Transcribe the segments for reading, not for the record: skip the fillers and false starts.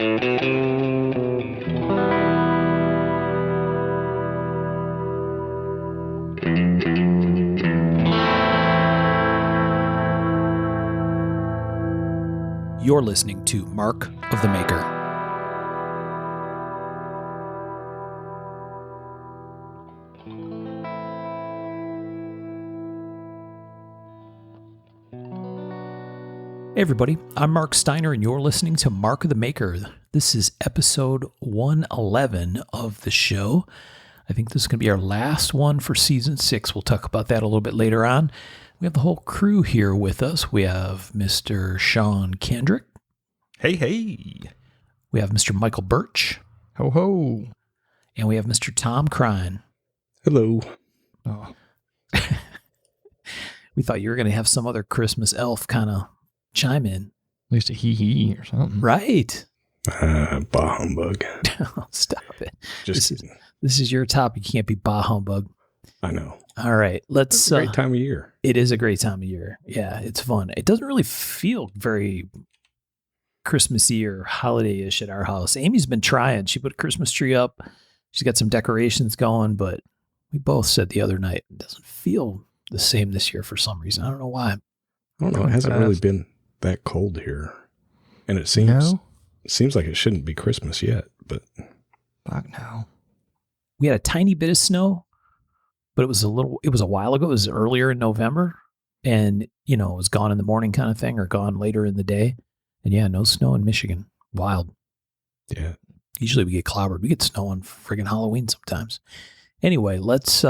You're listening to Mark of the Maker. Hey everybody, I'm Mark Steiner and you're listening to Mark of the Maker. This is episode 111 of the show. I think this is going to be our last one for season 6. We'll talk about that a little bit later on. We have the whole crew here with us. We have Mr. Sean Kendrick. Hey, hey. We have Mr. Michael Birch. Ho, ho. And we have Mr. Tom Crine. Hello. Oh. We thought you were going to have some other Christmas elf kind of chime in. At least a hee-hee or something. Right. Bah humbug. Oh, stop it. This is your topic. You can't be bah humbug. I know. All right. It's a great time of year. It is a great time of year. Yeah, it's fun. It doesn't really feel very Christmassy or holiday-ish at our house. Amy's been trying. She put a Christmas tree up. She's got some decorations going, but we both said the other night it doesn't feel the same this year for some reason. I don't know why. I don't know. It hasn't really been that cold here. And it seems like it shouldn't be Christmas yet, but fuck no. We had a tiny bit of snow, but it was a while ago. It was earlier in November, and it was gone in the morning kind of thing or gone later in the day. And yeah, no snow in Michigan. Wild. Yeah. Usually we get clobbered. We get snow on friggin' Halloween sometimes. Anyway, let's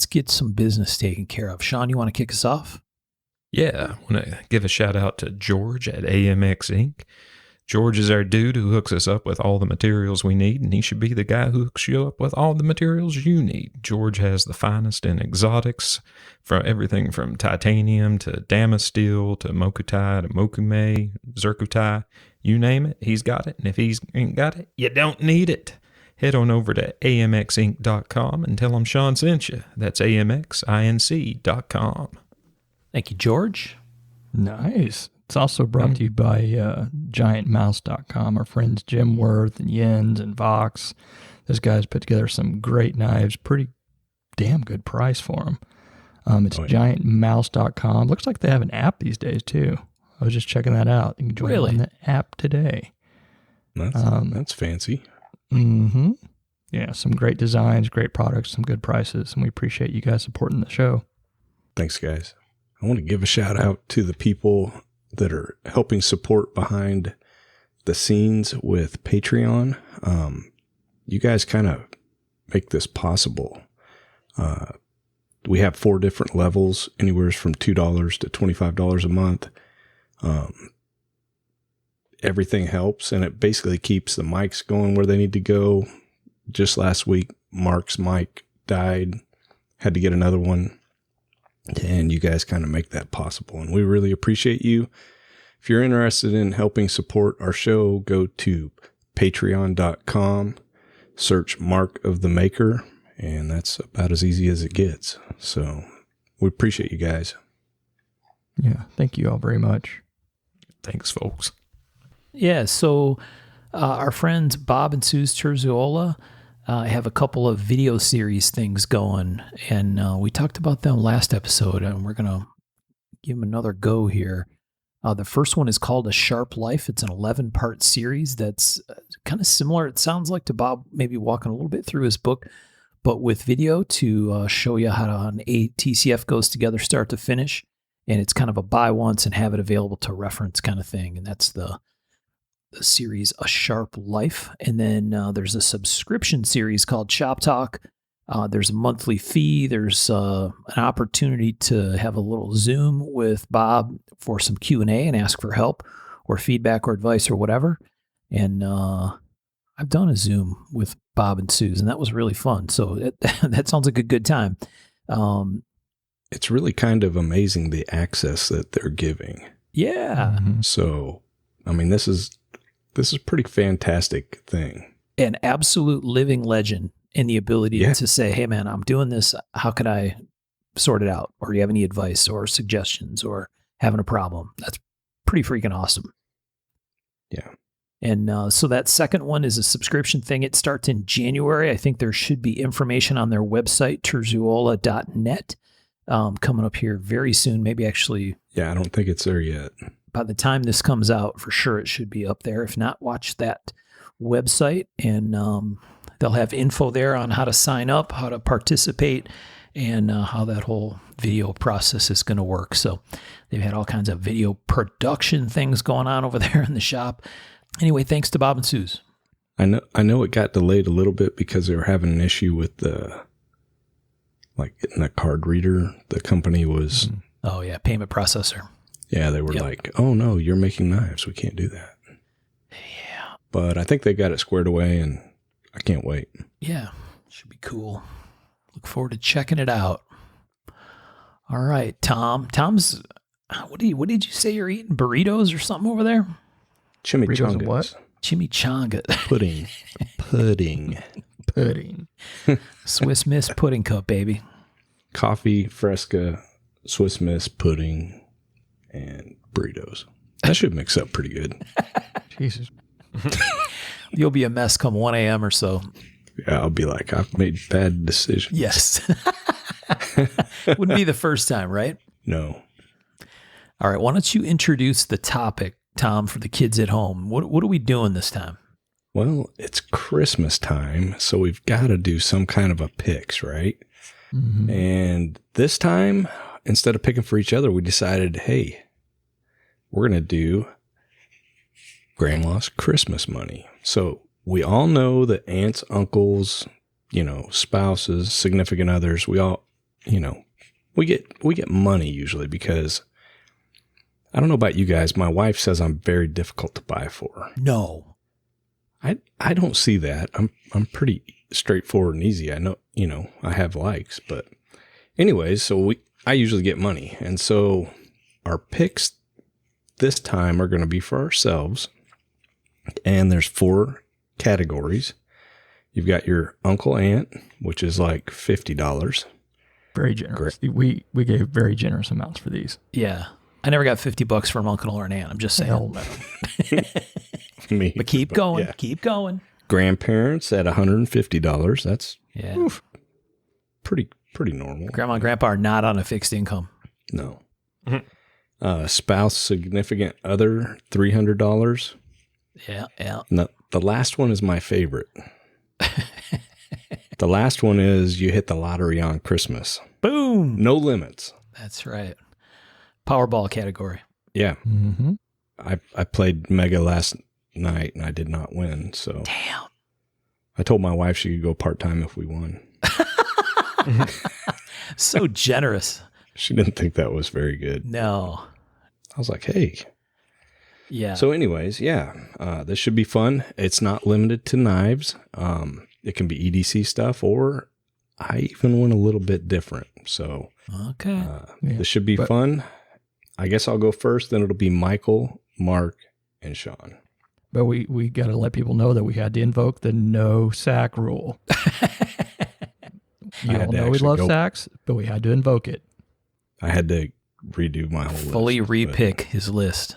get some business taken care of. Sean, you want to kick us off? Yeah, I want to give a shout out to George at AMX Inc. George is our dude who hooks us up with all the materials we need, and he should be the guy who hooks you up with all the materials you need. George has the finest in exotics, from everything from titanium to Damasteel to Mokutai to Mokume, Zircutai, you name it, he's got it. And if he's ain't got it, you don't need it. Head on over to amxinc.com and tell him Sean sent you. That's amxinc.com. Thank you, George. Nice. It's also brought to you by giantmouse.com. Our friends Jim Worth and Jens and Vox. Those guys put together some great knives. Pretty damn good price for them. It's giantmouse.com. Looks like they have an app these days, too. I was just checking that out. You can join on the app today. That's fancy. Mm-hmm. Yeah, some great designs, great products, some good prices, and we appreciate you guys supporting the show. Thanks, guys. I want to give a shout out to the people that are helping support behind the scenes with Patreon. You guys kind of make this possible. We have 4 different levels, anywhere from $2 to $25 a month. Everything helps, and it basically keeps the mics going where they need to go. Just last week, Mark's mic died, had to get another one. And you guys kind of make that possible. And we really appreciate you. If you're interested in helping support our show, go to patreon.com, search Mark of the Maker, and that's about as easy as it gets. So we appreciate you guys. Yeah, thank you all very much. Thanks, folks. Yeah, so our friends Bob and Suze Terziola have a couple of video series things going, and we talked about them last episode, and we're going to give them another go here. The first one is called A Sharp Life. It's an 11-part series that's kind of similar, it sounds like, to Bob maybe walking a little bit through his book, but with video to show you how an ATCF goes together start to finish, and it's kind of a buy once and have it available to reference kind of thing, and that's the series A Sharp Life. And then there's a subscription series called Shop Talk. There's a monthly fee. There's an opportunity to have a little Zoom with Bob for some Q&A and ask for help or feedback or advice or whatever. And I've done a Zoom with Bob and Suze, and that was really fun. So that sounds like a good time. It's really kind of amazing the access that they're giving. Yeah. Mm-hmm. So, I mean, this is a pretty fantastic thing. An absolute living legend in the ability to say, hey, man, I'm doing this. How could I sort it out? Or do you have any advice or suggestions or having a problem? That's pretty freaking awesome. Yeah. And so that second one is a subscription thing. It starts in January. I think there should be information on their website, terzuola.net, coming up here very soon. Maybe actually, Yeah, I don't think it's there yet. by the time this comes out, for sure it should be up there. If not, watch that website, and they'll have info there on how to sign up, how to participate, and how that whole video process is going to work. So they've had all kinds of video production things going on over there in the shop. Anyway, thanks to Bob and Suze. I know it got delayed a little bit because they were having an issue with getting a card reader. The company was, Oh, yeah, payment processor. yeah, they were Yep. like, oh no, you're making knives. We can't do that. Yeah. But I think they got it squared away, and I can't wait. Yeah, should be cool. Look forward to checking it out. All right, Tom. Tom's, what did you say you're eating? Burritos or something over there? Burritos and Chimichangas. what? Chimichanga. Pudding. Pudding. Pudding. Swiss Miss pudding cup, baby. Coffee, Fresca, Swiss Miss, pudding, and burritos. That should mix up pretty good. Jesus. You'll be a mess come 1 a.m. or so. Yeah, I'll be like, I've made bad decisions. Yes. Wouldn't be the first time, right? No. All right. Why don't you introduce the topic, Tom, for the kids at home? What are we doing this time? Well, it's Christmas time, so we've got to do some kind of a picks, right? Mm-hmm. And this time, instead of picking for each other, we decided, hey, we're going to do Grandma's Christmas money. So we all know that aunts, uncles, spouses, significant others, we all, we get money usually because I don't know about you guys. My wife says I'm very difficult to buy for. No. I don't see that. I'm pretty straightforward and easy. I know, I have likes, but anyways, so I usually get money. And so our picks this time are going to be for ourselves. And there's 4 categories. You've got your uncle, aunt, which is like $50. Very generous. We gave very generous amounts for these. Yeah. I never got $50 from Uncle or an aunt. I'm just saying. Hell no. Me. But keep going. Yeah. Keep going. Grandparents at $150. That's Yeah. pretty normal. Grandma and grandpa are not on a fixed income. No. Spouse, significant other, $300. Yeah. Yeah. No, the last one is my favorite. The last one is you hit the lottery on Christmas. Boom. No limits. That's right. Powerball category. Yeah. Mm-hmm. I played Mega last night and I did not win. So Damn. I told my wife she could go part-time if we won. So generous. She didn't think that was very good. No. I was like, hey. Yeah. So anyways, yeah, this should be fun. It's not limited to knives. It can be EDC stuff, or I even went a little bit different. So okay. this should be fun. I guess I'll go first. Then it'll be Michael, Mark, and Sean. But we got to let people know that we had to invoke the no sack rule. You I had all to know we actually love go- sacks, but we had to invoke it. I had to redo my whole Fully list, but- repick his list.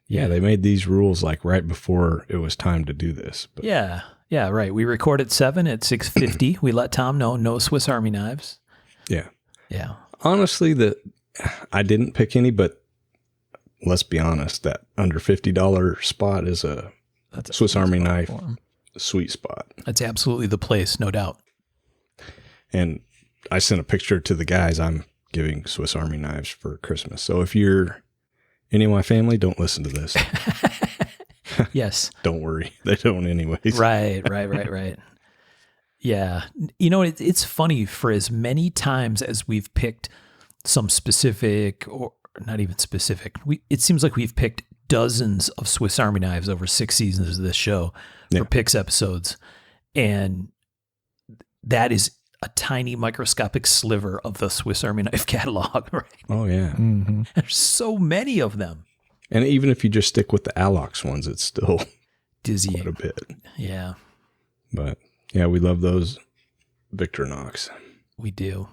Yeah, they made these rules like right before it was time to do this. But Yeah. Yeah, right. We record at 7 at 6:50. We let Tom know no Swiss Army knives. yeah, Yeah. honestly, I didn't pick any, but let's be honest, that under $50 spot is a That's a Swiss Army spot knife. for 'em. sweet spot. That's absolutely the place, no doubt. And I sent a picture to the guys. I'm giving Swiss Army knives for Christmas. So if you're any of my family, don't listen to this. Yes. Don't worry. They don't anyways. Right. Yeah. It's funny, for as many times as we've picked some specific, or not even specific, it seems like we've picked dozens of Swiss Army knives over 6 seasons of this show Yeah. for picks episodes. And that is a tiny microscopic sliver of the Swiss Army knife catalog, right? Oh, yeah. Mhm. There's so many of them. And even if you just stick with the Alox ones, it's still quite a Dizzying. bit. Yeah, But yeah, we love those Victorinox. we do.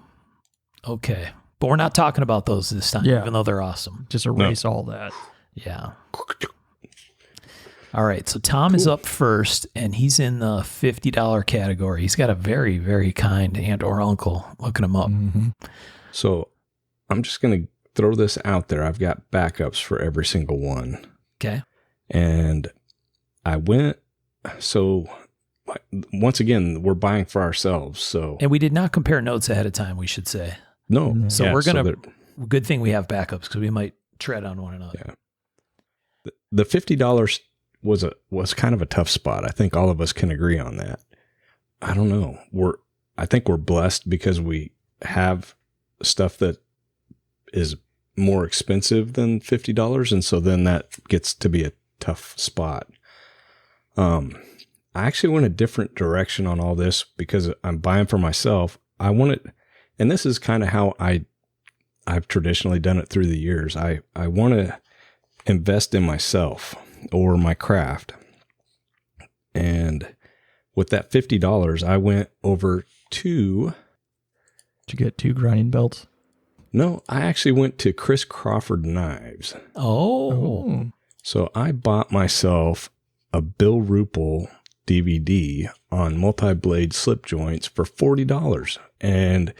Okay. But we're not talking about those this time, Yeah. even though they're awesome. Just erase all that. Yeah. All right. So Tom is up first, and he's in the $50 category. He's got a very, very kind aunt or uncle looking him up. Mm-hmm. So I'm just going to throw this out there. I've got backups for every single one. Okay. And I went, so like, once again, we're buying for ourselves. So And we did not compare notes ahead of time, we should say. no. So Yeah, we're going so to, good thing we have backups because we might tread on one another. Yeah. The $50 was kind of a tough spot. I think all of us can agree on that. I don't know. I think we're blessed because we have stuff that is more expensive than $50. And so then that gets to be a tough spot. I actually went a different direction on all this because I'm buying for myself. I want it, and this is kind of how I've traditionally done it through the years. I want to invest in myself or my craft. And with that $50, I went over to, Did you get 2 grinding belts? no, I actually went to Chris Crawford Knives. Oh. So I bought myself a Bill Ruppel DVD on multi-blade slip joints for $40. And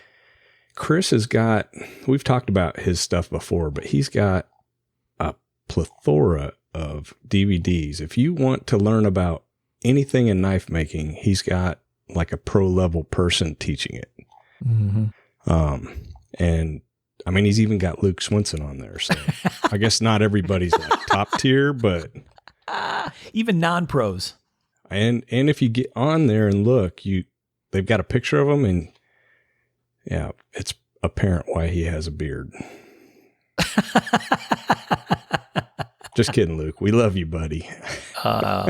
Chris has got, we've talked about his stuff before, but he's got a plethora of DVDs. If you want to learn about anything in knife making, he's got like a pro level person teaching it. Mm-hmm. And I mean, he's even got Luke Swenson on there. So I guess not everybody's like top tier, but Even non-pros. and if you get on there and look, they've got a picture of him, and yeah, it's apparent why he has a beard. Just kidding, Luke. We love you, buddy.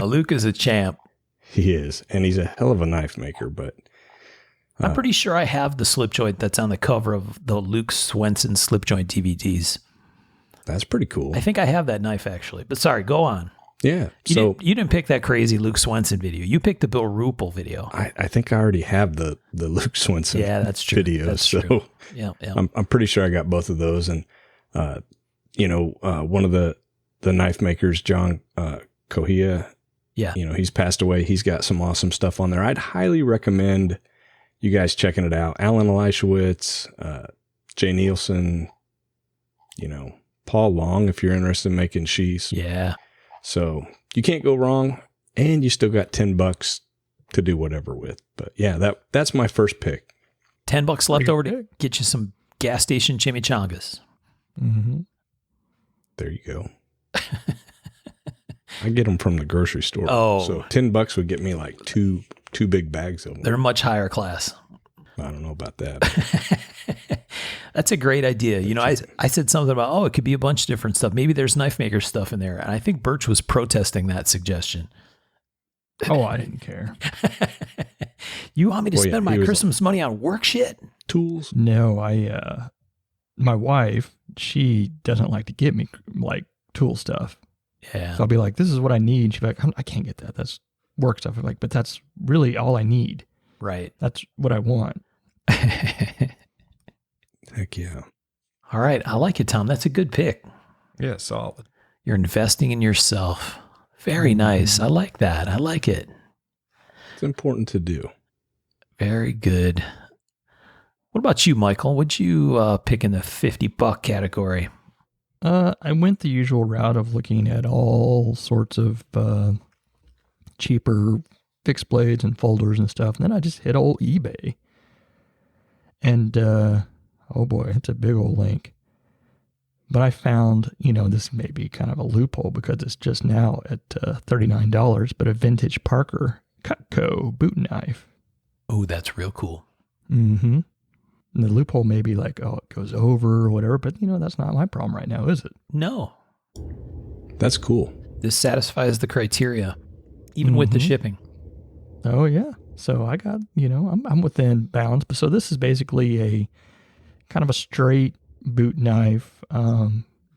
Luke is a champ. He is, and he's a hell of a knife maker, but I'm pretty sure I have the slip joint that's on the cover of the Luke Swenson slip joint DVDs. that's pretty cool. I think I have that knife actually. But sorry, go on. Yeah. You didn't pick that crazy Luke Swenson video. You picked the Bill Ruppel video. I think I already have the Luke Swenson Yeah, that's true. videos. That's so true. Yeah, yeah. I'm pretty sure I got both of those. And, one of the knife makers, John Kohia, Yeah. he's passed away. He's got some awesome stuff on there. I'd highly recommend you guys checking it out. Alan Elishewitz, Jay Nielsen, Paul Long, if you're interested in making sheaths. Yeah. So you can't go wrong, and you still got $10 to do whatever with. But yeah, that's my first pick. $10 left over to get you some gas station chimichangas. Mm-hmm. There you go. I get them from the grocery store. Oh. So $10 would get me like two big bags of them. They're much higher class. I don't know about that. That's a great idea. I said something about, it could be a bunch of different stuff. Maybe there's knife maker stuff in there. And I think Birch was protesting that suggestion. Oh, I didn't care. You want me to Well, yeah, spend my he was- Christmas money on work shit? Tools. No, my wife, she doesn't like to get me like tool stuff. Yeah. So I'll be like, this is what I need. She'll be like, I can't get that. That's work stuff. I'm like, but that's really all I need. Right. That's what I want. Heck yeah. All right. I like it, Tom. That's a good pick. Yeah, solid. You're investing in yourself. Very nice. I like that. I like it. It's important to do. Very good. What about you, Michael? What'd you pick in the $50 category? I went the usual route of looking at all sorts of cheaper fixed blades and folders and stuff. And then I just hit old eBay. And, oh boy, it's a big old link. But I found, this may be kind of a loophole because it's just now at $39, but a vintage Parker Cutco boot knife. Oh, that's real cool. Mm-hmm. And the loophole may be like, it goes over or whatever, but that's not my problem right now, is it? No, That's cool. this satisfies the criteria, even with the Mhm. shipping. Oh yeah. So I got, I'm within bounds. But so this is basically a kind of a straight boot knife.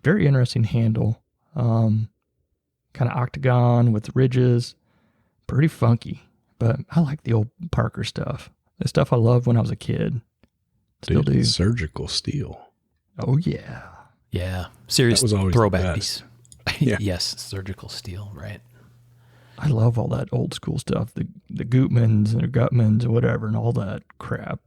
Very interesting handle. Kind of octagon with ridges. Pretty funky. But I like the old Parker stuff. The stuff I loved when I was a kid. Still Dude, do. surgical steel. Oh yeah. Yeah, serious That was always the throwback best. piece. Yeah. Yes, surgical steel, right? I love all that old school stuff, the Gutmans and the Gutmans and whatever and all that crap.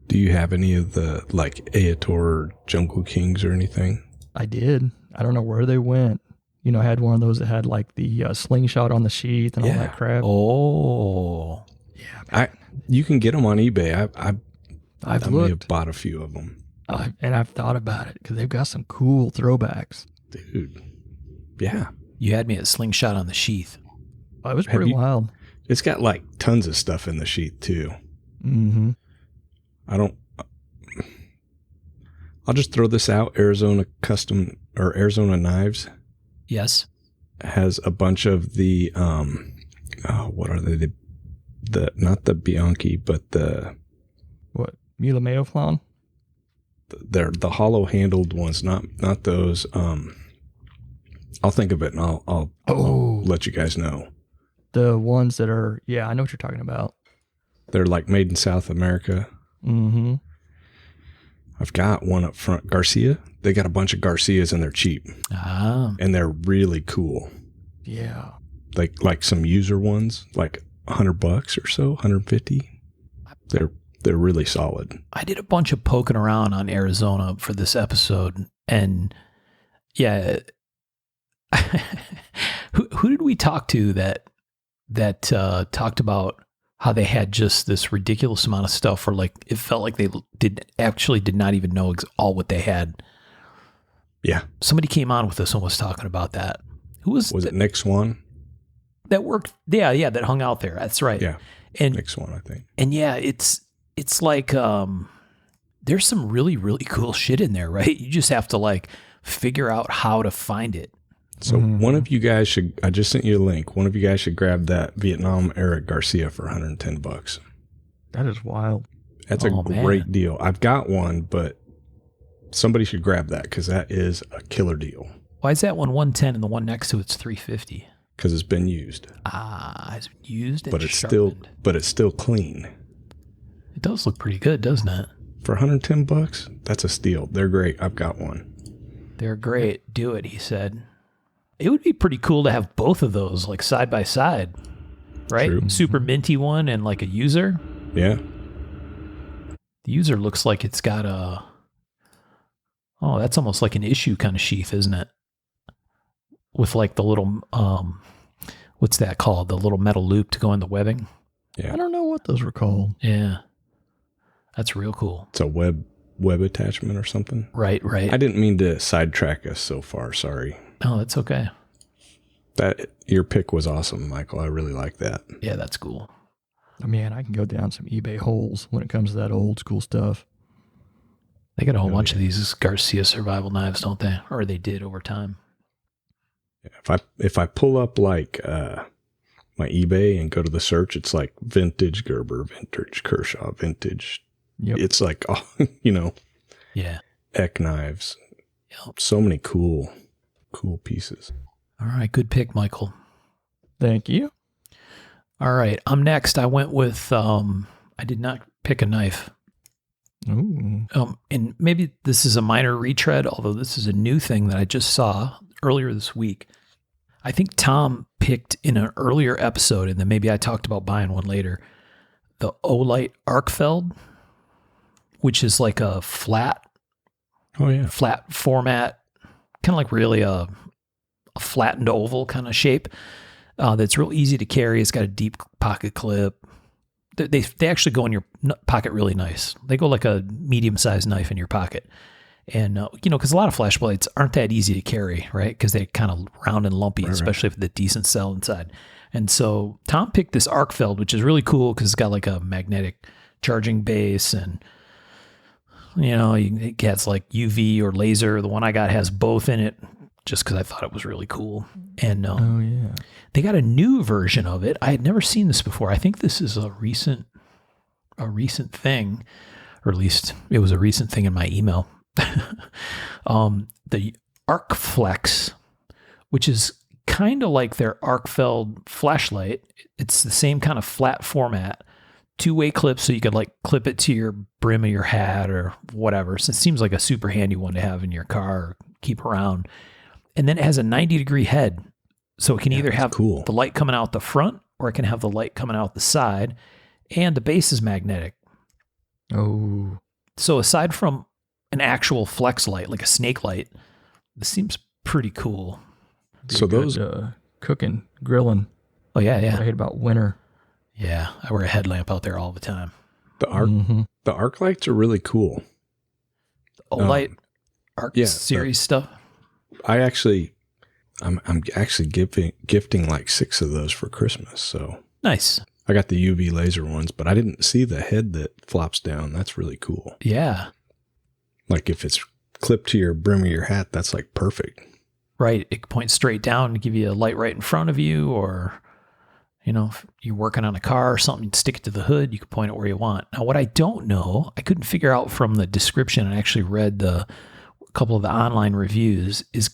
Do you have any of the like Aetor Jungle Kings or anything? I did. I don't know where they went. You know, I had one of those that had like the slingshot on the sheath and all that crap. Oh, Yeah, man. You can get them on eBay. I I've may have looked. bought a few of them. And I've thought about it because they've got some cool throwbacks. Dude. Yeah. you had me at slingshot on the sheath. Oh, it was Have pretty you- wild. It's got like tons of stuff in the sheath too. Mm-hmm. I'll just throw this out. Arizona Custom or Arizona Knives Yes. has a bunch of the what are they? The not the Bianchi, but What? Mila Mayo Flan? they're the hollow handled ones, not those. I'll think of it and I'll let you guys know. The ones that are, yeah, I know what you're talking about. They're like made in South America. Mm-hmm. I've got one up front. Garcia. They got a bunch of Garcias and they're cheap Ah, and they're really cool. Yeah. Like some user ones, like $100 or so, 150. They're really solid. I did a bunch of poking around on Arizona for this episode, and yeah, who did we talk to that talked about how they had just this ridiculous amount of stuff, or like it felt like they did not even know all what they had. Yeah. Somebody came on with us and was talking about that. Who was it Nick Swan? that worked? Yeah, that hung out there. That's right. Yeah. And Nick Swan, I think. And yeah, it's like there's some really, really cool shit in there, right? You just have to like figure out how to find it. So one of you guys should, I just sent you a link. One of you guys should grab that Vietnam era Garcia for $110. That is wild. That's Oh, a man. great deal. I've got one, but somebody should grab that because that is a killer deal Why is that one 110 and the one next to it's 350? because it's been used, Ah, it's used and but it's sharpened. still clean. It does look pretty good, doesn't it? For $110, that's a steal. They're great. I've got one. They're great. Do it, he said. It would be pretty cool to have both of those like side by side, right? True. Super minty one and like a user. Yeah. The user looks like it's got that's almost like an issue kind of sheath, isn't it? With like the little, what's that called? The little metal loop to go in the webbing. Yeah. I don't know what those were called. Yeah. That's real cool. It's a web attachment or something. Right. I didn't mean to sidetrack us so far. Sorry. Oh, that's okay. That your pick was awesome, Michael. I really like that. Yeah, that's cool. Man, I can go down some eBay holes when it comes to that old school stuff. They got a whole bunch of these Garcia survival knives, don't they? Or they did over time. If I pull up like my eBay and go to the search, it's like vintage Gerber, vintage Kershaw, vintage. Yep. It's like Yeah. Eck knives. Yep. So many cool pieces. All right. Good pick, Michael. Thank you. All right. I'm next. I went with, I did not pick a knife. Ooh. And maybe this is a minor retread, although this is a new thing that I just saw earlier this week. I think Tom picked in an earlier episode, and then maybe I talked about buying one later, the Olight Arkfeld, which is like a flat Oh yeah. format, kind of like really a flattened oval kind of shape that's real easy to carry. It's got a deep pocket clip. They actually go in your pocket really nice. They go like a medium-sized knife in your pocket. And, because a lot of flash blades aren't that easy to carry, right? Because they're kind of round and lumpy, especially with the decent cell inside. And so Tom picked this Arkfeld, which is really cool because it's got like a magnetic charging base and, it gets like UV or laser. The one I got has both in it just because I thought it was really cool. And Oh, yeah. they got a new version of it. I had never seen this before. I think this is a recent thing, or at least it was a recent thing in my email. The Arkflex, which is kind of like their Arkfeld flashlight. It's the same kind of flat format, two-way clip, so you could like clip it to your brim of your hat or whatever. So it seems like a super handy one to have in your car or keep around. And then it has a 90-degree head. So it can either that's have cool. the light coming out the front or it can have the light coming out the side. And the base is magnetic. Oh, So aside from an actual flex light, like a snake light, this seems pretty cool. So those, cooking, grilling. Oh, yeah, What I yeah. hate about winter. Yeah, I wear a headlamp out there all the time. the arc, Mhm. the arc lights are really cool. Olight, Arc yeah, series stuff. I'm actually gifting like 6 of those for Christmas. So Nice. I got the UV laser ones, but I didn't see the head that flops down. That's really cool. Yeah, Like if it's clipped to your brim of your hat, that's like perfect. right. It points straight down to give you a light right in front of you, or, if you're working on a car or something, stick it to the hood, you can point it where you want. Now, what I don't know, I couldn't figure out from the description, and I actually read a couple of the online reviews, is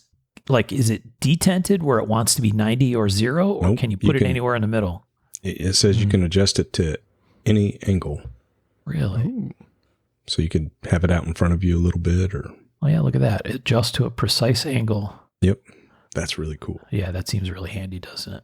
it detented where it wants to be 90 or 0, or Nope, can you you put it can- anywhere in the middle? It says you can adjust it to any angle. Really? Ooh. So you can have it out in front of you a little bit or, Oh, yeah, look at that. It adjusts to a precise angle. yep. That's really cool. Yeah, that seems really handy, doesn't it?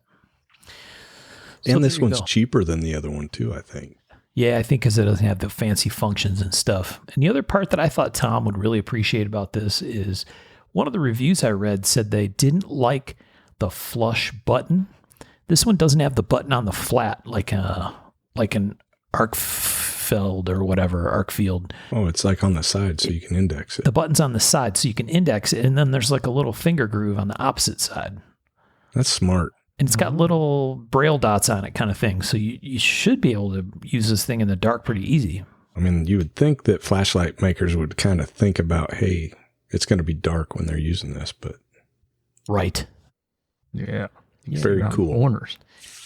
So And this there you one's go. cheaper than the other one too, I think. Yeah, I think because it doesn't have the fancy functions and stuff. And the other part that I thought Tom would really appreciate about this is one of the reviews I read said they didn't like the flush button. This one doesn't have the button on the flat like an Arcfield or whatever, Arcfield. Oh, it's like on the side so you can index it. The button's on the side so you can index it, and then there's like a little finger groove on the opposite side. That's smart. And it's got little braille dots on it kind of thing. So you should be able to use this thing in the dark pretty easy. I mean, you would think that flashlight makers would kind of think about, hey, it's going to be dark when they're using this, but Right. Yeah. very Around cool. Corners.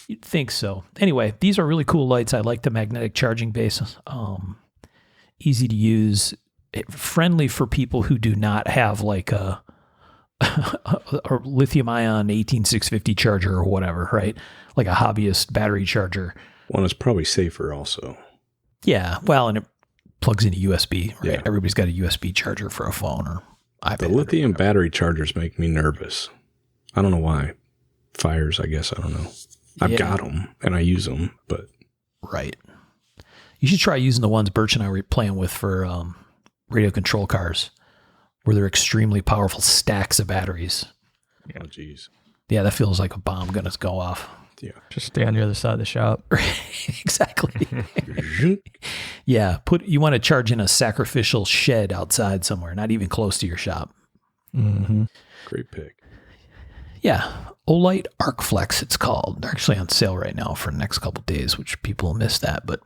You'd think so. Anyway, these are really cool lights. I like the magnetic charging base. Easy to use, friendly for people who do not have like a lithium ion 18650 charger or whatever, right? Like a hobbyist battery charger. One is probably safer also. Yeah. Well, and it plugs into USB, right? Yeah. Everybody's got a USB charger for a phone or iPad. The lithium battery chargers make me nervous. I don't know why. Fires, I guess. I don't know. I've Yeah. got them and I use them, but Right. You should try using the ones Birch and I were playing with for radio control cars, where they're extremely powerful stacks of batteries. oh, geez. Yeah, that feels like a bomb gonna go off. Yeah. Just stay on the other side of the shop. Exactly. Yeah, you want to charge in a sacrificial shed outside somewhere, not even close to your shop. Mm-hmm. Great pick. Yeah, Olight ArcFlex, it's called. They're actually on sale right now for the next couple days, which people will miss that. But,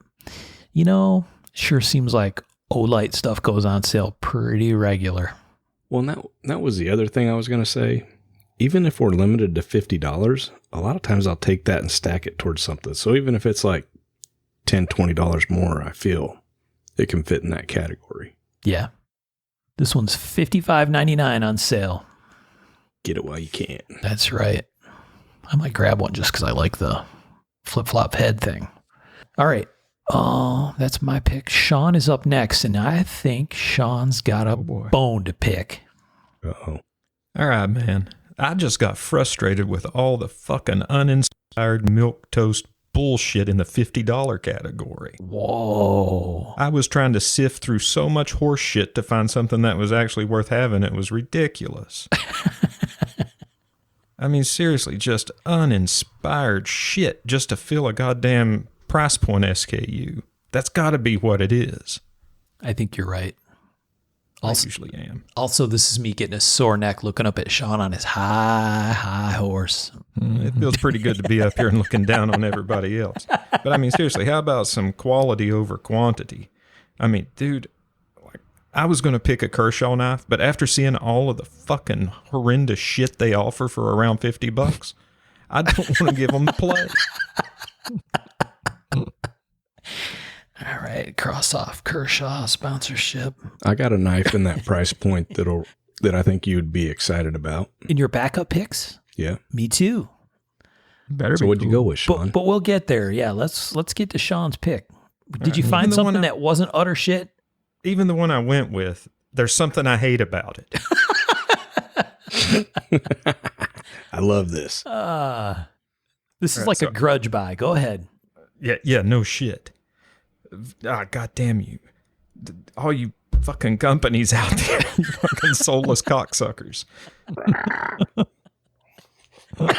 sure seems like Olight stuff goes on sale pretty regular. Well, and that was the other thing I was going to say. Even if we're limited to $50, a lot of times I'll take that and stack it towards something. So even if it's like $10, $20 more, I feel it can fit in that category. Yeah. This one's $55.99 on sale. Get it while you can. That's right. I might grab one just because I like the flip-flop head thing. All right. Oh, that's my pick. Sean is up next, and I think Sean's got a boy. bone to pick. Uh-oh. All right, man. I just got frustrated with all the fucking uninspired milquetoast bullshit in the $50 category. Whoa. I was trying to sift through so much horse shit to find something that was actually worth having. It was ridiculous. I mean, seriously, just uninspired shit just to fill a goddamn price point SKU. That's got to be what it is. I think you're right. I Also, usually am. also, this is me getting a sore neck looking up at Sean on his high horse. It feels pretty good to be up here and looking down on everybody else. But I mean, seriously, how about some quality over quantity? I mean, dude, I was going to pick a Kershaw knife, but after seeing all of the fucking horrendous shit they offer for around $50, I don't want to give them the play. All right, cross off Kershaw sponsorship. I got a knife in that price point that I think you'd be excited about. In your backup picks? Yeah. Me too. Better So be what'd you cool. go with, Sean? But we'll get there. Yeah, let's get to Sean's pick. Did you right. find Even the one something I- that wasn't utter shit? Even the one I went with, there's something I hate about it. I love this. This is Right, like so- a grudge buy. Go ahead. Yeah, no shit. God damn you. All you fucking companies out there, you fucking soulless cocksuckers. Oh,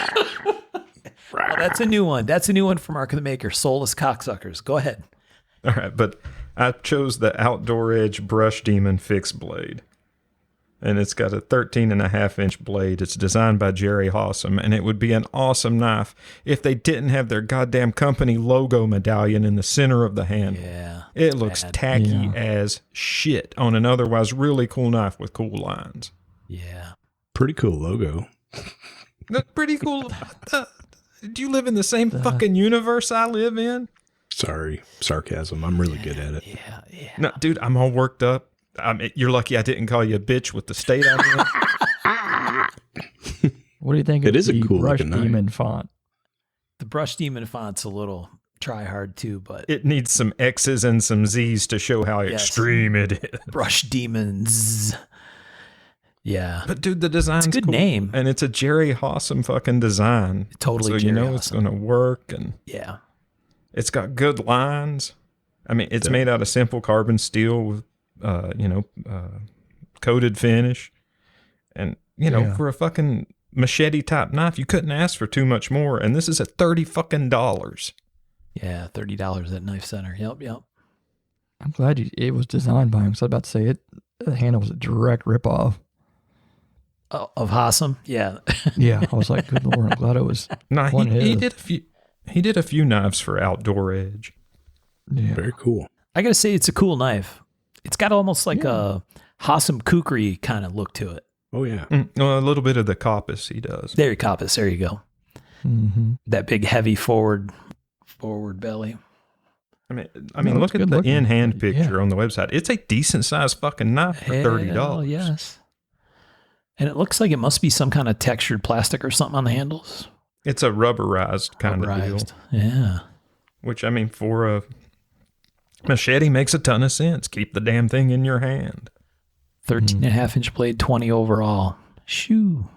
that's a new one. That's a new one from Mark of the Maker. Soulless cocksuckers. Go ahead. All right, but I chose the Outdoor Edge Brush Demon Fixed Blade. And it's got a 13.5-inch blade. It's designed by Jerry Hossam, and it would be an awesome knife if they didn't have their goddamn company logo medallion in the center of the handle. Yeah. It looks bad. tacky Yeah. as shit on an otherwise really cool knife with cool lines. Yeah. Pretty cool logo. That's pretty cool. Do you live in the same fucking universe I live in? Sorry, sarcasm. I'm really good at it. Yeah. Yeah. No, dude, I'm all worked up. You're lucky I didn't call you a bitch with the state I'm in. What do you think It of is a the cool Brush looking knife. Demon font? The Brush Demon font's a little try hard too, but It needs some X's and some Z's to show how Yes. extreme it is. Brush Demons. Yeah. But dude, the design's It's a good cool. name. And it's a Jerry Hossam fucking design. Totally So Jerry you know it's Hossam. going to work, and Yeah. it's got good lines. I mean, it's made out of simple carbon steel with, coated finish. And, Yeah. for a fucking machete type knife, you couldn't ask for too much more. And this is at $30 fucking dollars. Yeah. $30 at Knife Center. Yep. I'm glad it was designed by him. So I was about to say it. The handle was a direct ripoff. Of Hossam. Yeah. Yeah, I was like, good lord, I'm glad it was. Nah, One he is. did a few. He did a few knives for Outdoor Edge. Yeah, Very cool. I got to say, it's a cool knife. It's got almost like a Hossam kukri kind of look to it. Oh yeah. Well, a little bit of the coppice he does. There you coppice. There you go. Mm-hmm. That big, heavy forward belly. I mean, No, look it's at good the looking. in-hand Yeah. picture on the website. It's a decent sized fucking knife for $30. Hell yes. And it looks like it must be some kind of textured plastic or something on the handles. It's a rubberized kind of deal. Rubberized. Yeah. Which, I mean, for a machete makes a ton of sense. Keep the damn thing in your hand. 13.5-inch blade, 20 overall. Shoo.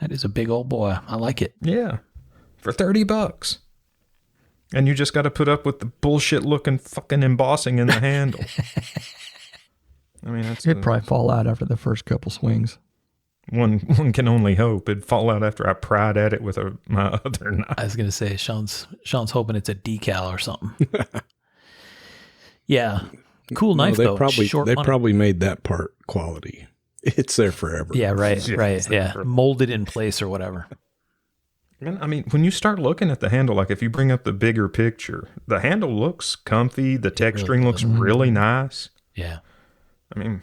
That is a big old boy. I like it. Yeah. For $30. And you just got to put up with the bullshit looking fucking embossing in the handle. I mean, that's It'd probably fall out after the first couple swings. one can only hope. It'd fall out after I pried at it with my other knife. I was going to say, Sean's hoping it's a decal or something. Yeah. Cool knife, they though. probably Short they money. probably made that part quality. It's there forever. Yeah, right, Yeah, right. it's Yeah. different. Molded in place or whatever. Man, I mean, when you start looking at the handle, like if you bring up the bigger picture, the handle looks comfy. The texturing looks really nice. Yeah. I mean,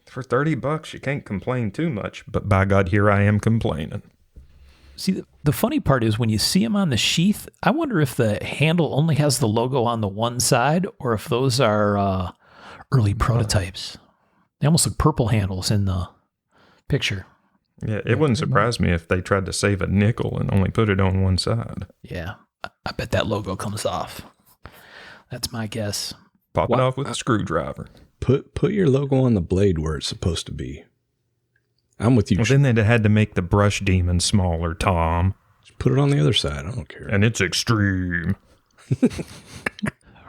for $30, you can't complain too much. But by God, here I am complaining. See, the funny part is when you see them on the sheath, I wonder if the handle only has the logo on the one side or if those are early prototypes. They almost look purple handles in the picture. Yeah, it wouldn't surprise me if they tried to save a nickel and only put it on one side. Yeah. I bet that logo comes off. That's my guess. Pop it off with a screwdriver. Put your logo on the blade where it's supposed to be. I'm with you. Well, then they'd have had to make the brush demon smaller, Tom. Put it on the other side. I don't care. And it's extreme.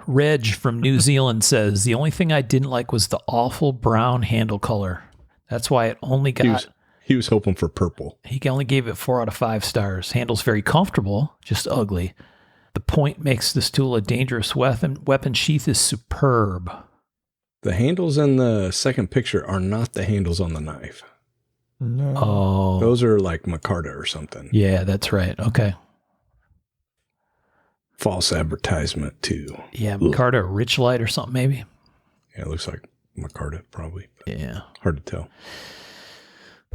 Reg from New Zealand says, the only thing I didn't like was the awful brown handle color. That's why it only got... He was hoping for purple. He only gave it 4 out of 5 stars. Handle's very comfortable, just ugly. The point makes this tool a dangerous weapon. Weapon sheath is superb. The handles in the second picture are not the handles on the knife. No. Oh, Those are like Micarta or something. yeah, that's right. Okay. False advertisement too. Yeah, Micarta or Richlight or something maybe. Yeah, it looks like Micarta probably. Yeah. Hard to tell.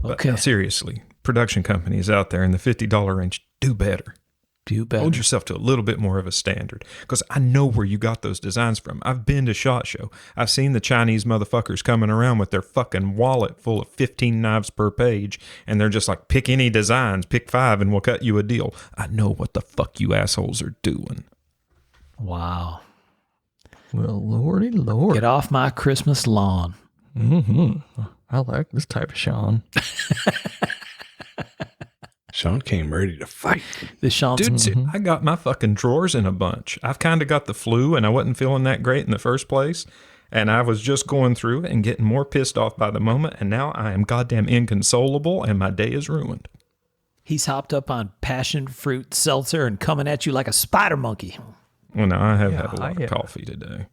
But Okay. seriously, production companies out there in the $50 range, do better. Do better. Hold yourself to a little bit more of a standard. Because I know where you got those designs from. I've been to SHOT Show. I've seen the Chinese motherfuckers coming around with their fucking wallet full of 15 knives per page. And they're just like, pick any designs, pick 5 and we'll cut you a deal. I know what the fuck you assholes are doing. Wow. Well, lordy lord. Get off my Christmas lawn. Mm-hmm. I like this type of Sean. Sean came ready to fight. The Sean's Dude, see, I got my fucking drawers in a bunch. I've kind of got the flu and I wasn't feeling that great in the first place. And I was just going through it and getting more pissed off by the moment. And now I am goddamn inconsolable and my day is ruined. he's hopped up on passion fruit seltzer and coming at you like a spider monkey. Well, no, I have had a lot of coffee today.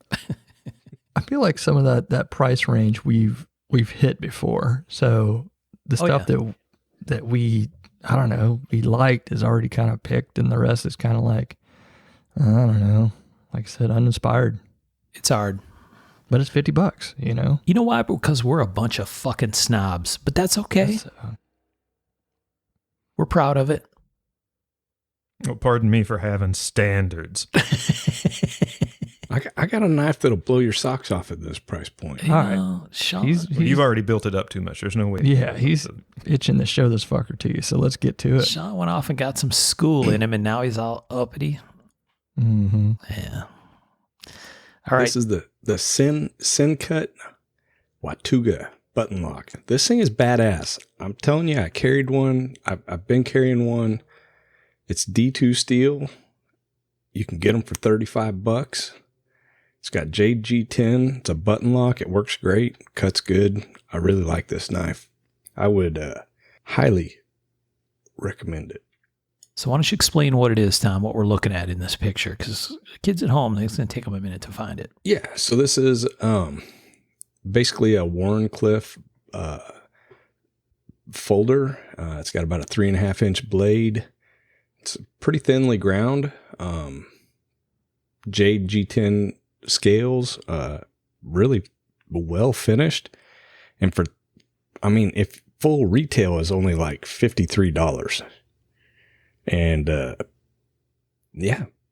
I feel like some of that price range we've hit before. So the stuff that we, I don't know, we liked is already kind of picked, and the rest is kind of like, I don't know, like I said, uninspired. It's hard. But it's $50, you know? You know why? Because we're a bunch of fucking snobs, but that's okay. We're proud of it. Well, pardon me for having standards. I got a knife that'll blow your socks off at this price point. You know, Sean, You've already built it up too much. There's no way. Yeah, he's itching to show this fucker to you, so let's get to it. Sean went off and got some school in him, and now he's all uppity. Mm-hmm. Yeah. All right. This is the Sin Cut Watuga button lock. This thing is badass. I'm telling you, I carried one. I've been carrying one. It's D2 steel. You can get them for $35. It's got JG10. It's a button lock. It works great. Cuts good. I really like this knife. I would highly recommend it. So why don't you explain what it is, Tom, what we're looking at in this picture? Because kids at home, it's going to take them a minute to find it. Yeah, so this is basically a Wharncliffe folder. It's got about a 3.5-inch blade. It's pretty thinly ground. Jade G10 scales, really well finished. And if full retail is only like $53. And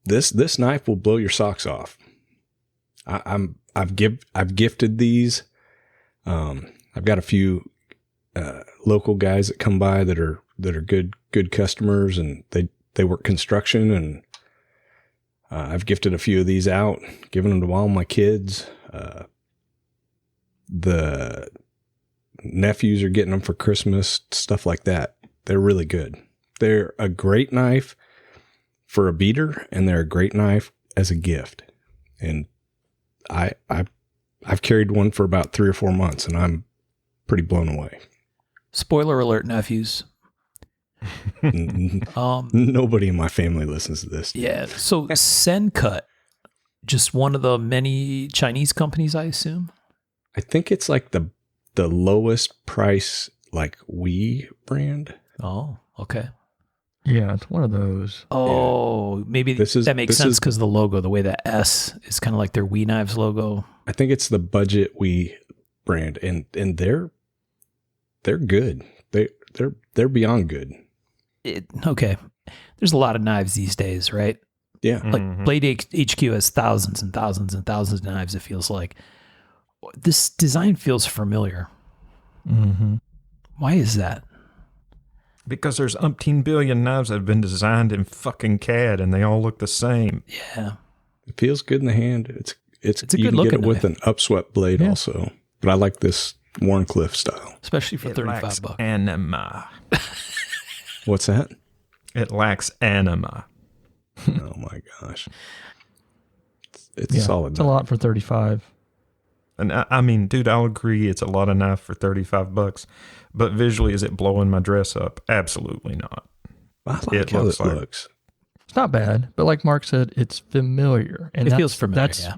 this knife will blow your socks off. I've gifted these. I've got a few local guys that come by that are good customers, and they work construction, and I've gifted a few of these out, given them to all my kids. The nephews are getting them for Christmas, stuff like that. They're really good. They're a great knife for a beater, and they're a great knife as a gift. And I've carried one for about 3 or 4 months, and I'm pretty blown away. Spoiler alert, nephews. Nobody in my family listens to this. Yeah. So Sencut, just one of the many Chinese companies, I assume. I think it's like the lowest price, like Wii brand. Oh, okay. Yeah, it's one of those. Oh, maybe that makes sense because the logo, the way that S is kind of like their Wii Knives logo. I think it's the budget Wii brand, and they're good. They're beyond good. Okay. There's a lot of knives these days, right? Yeah. Like Blade HQ has thousands and thousands and thousands of knives, it feels like. This design feels familiar. Mm-hmm. Why is that? Because there's umpteen billion knives that have been designed in fucking CAD, and they all look the same. Yeah. It feels good in the hand. It's a you good can looking get it with knife. an upswept blade also. But I like this Wharncliffe style. Especially for It $35. lacks anima. What's that? It lacks anima. Oh my gosh. It's solid. It's a lot for 35. And I mean, dude, I'll agree it's a lot of knife for $35, but visually, is it blowing my dress up? Absolutely not. I like it how looks it like- looks. It's not bad, but like Mark said, it's familiar. And It feels familiar, That's yeah.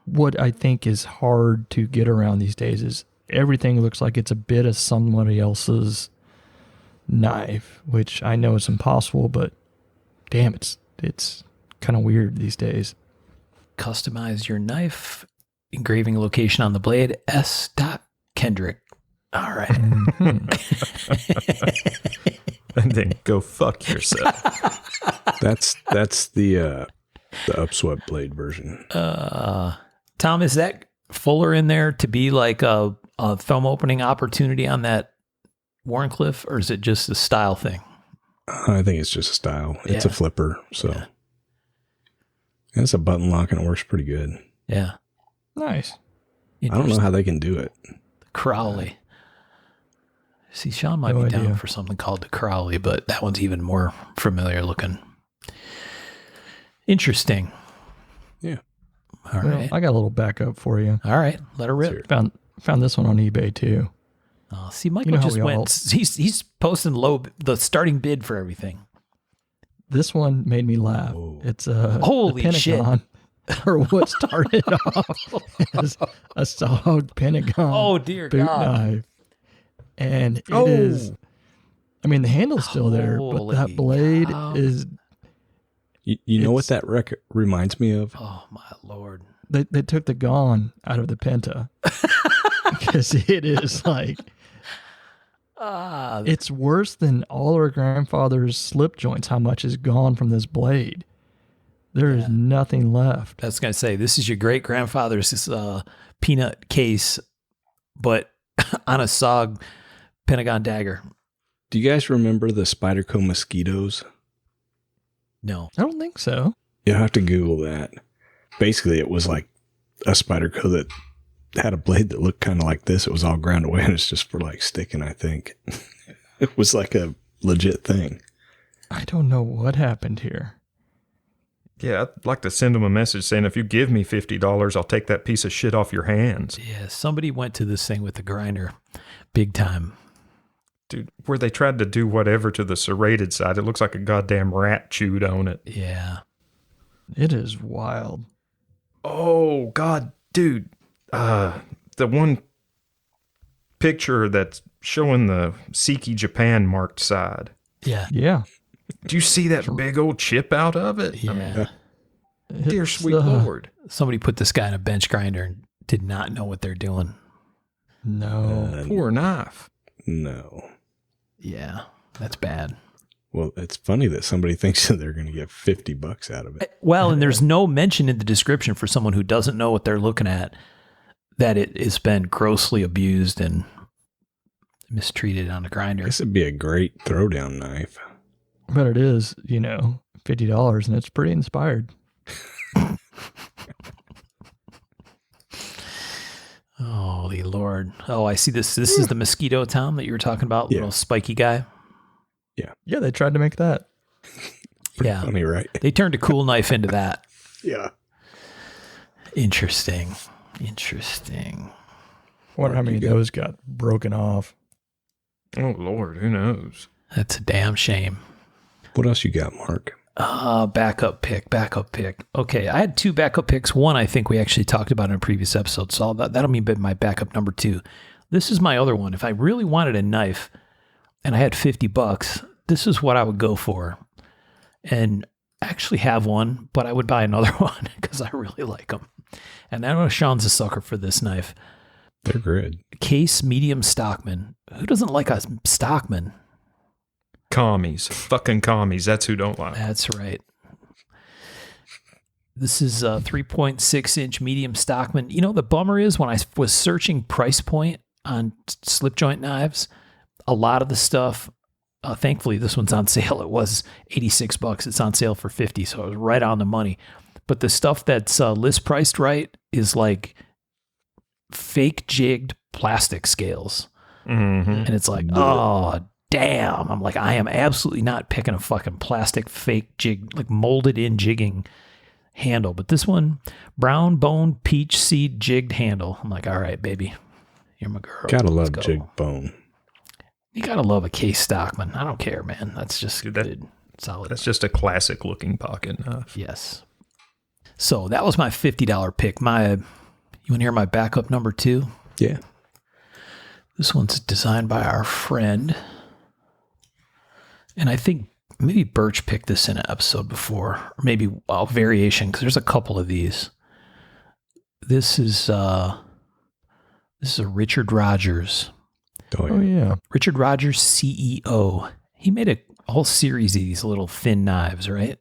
what I think is hard to get around these days is everything looks like it's a bit of somebody else's knife, which I know is impossible, but damn, it's kind of weird these days. Customize your knife. Engraving location on the blade. S. Kendrick. All right. And then go fuck yourself. That's the upswept blade version. Tom, is that fuller in there to be like a thumb opening opportunity on that Wharncliffe, or is it just a style thing? I think it's just a style. It's a Yeah. flipper, so and it's a button lock, and it works pretty good. Yeah. Nice. I don't know how they can do it. Crowley. See, Sean might No be down idea. for something called the Crowley, but that one's even more familiar looking. Interesting. Yeah. All Well, right. I got a little backup for you. All right. Let her rip. Found this one on eBay too. See, Michael know how just we went. all- He's posting the starting bid for everything. This one made me laugh. Whoa. It's Holy the shit. Pentagon, or what started off as a SOG Pentagon Oh dear boot God! knife, and it is. I mean, the handle's still there, but Holy that blade cow. is. You know what It's- that record reminds me of? Oh my Lord! They took the Gone out of the Penta because it is like Ah, it's worse than all our grandfather's slip joints. How much is gone from this blade? There is nothing left. I was gonna say this is your great grandfather's peanut case, but on a SOG Pentagon dagger. Do you guys remember the Spyderco mosquitoes? No. I don't think so. You'll have to Google that. Basically, it was like a Spyderco that had a blade that looked kind of like this. It was all ground away, and it's just for like sticking, I think. It was like a legit thing. I don't know what happened here. Yeah, I'd like to send them a message saying, if you give me $50, I'll take that piece of shit off your hands. Yeah, somebody went to this thing with the grinder, big time. Dude, where they tried to do whatever to the serrated side, it looks like a goddamn rat chewed on it. Yeah. It is wild. Oh, God, dude. The one picture that's showing the Seiki Japan marked side. Yeah. Yeah. Do you see that big old chip out of it? Yeah. I mean, dear It's, sweet Lord. Somebody put this guy in a bench grinder and did not know what they're doing. No. Poor knife. No. Yeah. That's bad. Well, it's funny that somebody thinks that they're going to get $50 out of it. Well, and there's no mention in the description for someone who doesn't know what they're looking at that it has been grossly abused and mistreated on a grinder. This would be a great throwdown knife. But it is, $50, and it's pretty inspired. Holy Lord. Oh, I see this. This is the mosquito, Tom, that you were talking about, Yeah. little spiky guy. Yeah, they tried to make that. Yeah. Funny, right? They turned a cool knife into that. Yeah. Interesting. I wonder how Mark, many you of those got broken off. Oh, Lord, who knows? That's a damn shame. What else you got, Mark? Backup pick. Okay, I had two backup picks. One I think we actually talked about in a previous episode, so that'll be my backup number 2. This is my other one. If I really wanted a knife and I had $50, this is what I would go for. And I actually have one, but I would buy another one because I really like them. And I know Sean's a sucker for this knife. They're good. Case Medium Stockman. Who doesn't like a Stockman? Commies. Fucking commies. That's who don't like. That's right. This is a 3.6-inch medium Stockman. You know, the bummer is when I was searching price point on slip joint knives, a lot of the stuff, thankfully this one's on sale. It was $86. It's on sale for $50, so it was right on the money. But the stuff that's list priced right is like fake jigged plastic scales. Mm-hmm. And it's like, oh, damn. I'm like, I am absolutely not picking a fucking plastic fake jig, like molded in jigging handle. But this one, brown bone peach seed jigged handle. I'm like, all right, baby. You're my girl. Gotta Let's love go. jig bone. You gotta love a Case Stockman. I don't care, man. That's just Dude, good. Solid. That's just a classic looking pocket knife. Yes. So that was my $50 pick. You want to hear my backup number 2? Yeah. This one's designed by our friend. And I think maybe Birch picked this in an episode before, or maybe a variation, because there's a couple of these. This is a Richard Rogers. Oh, yeah. Richard Rogers CEO. He made a whole series of these little thin knives, right?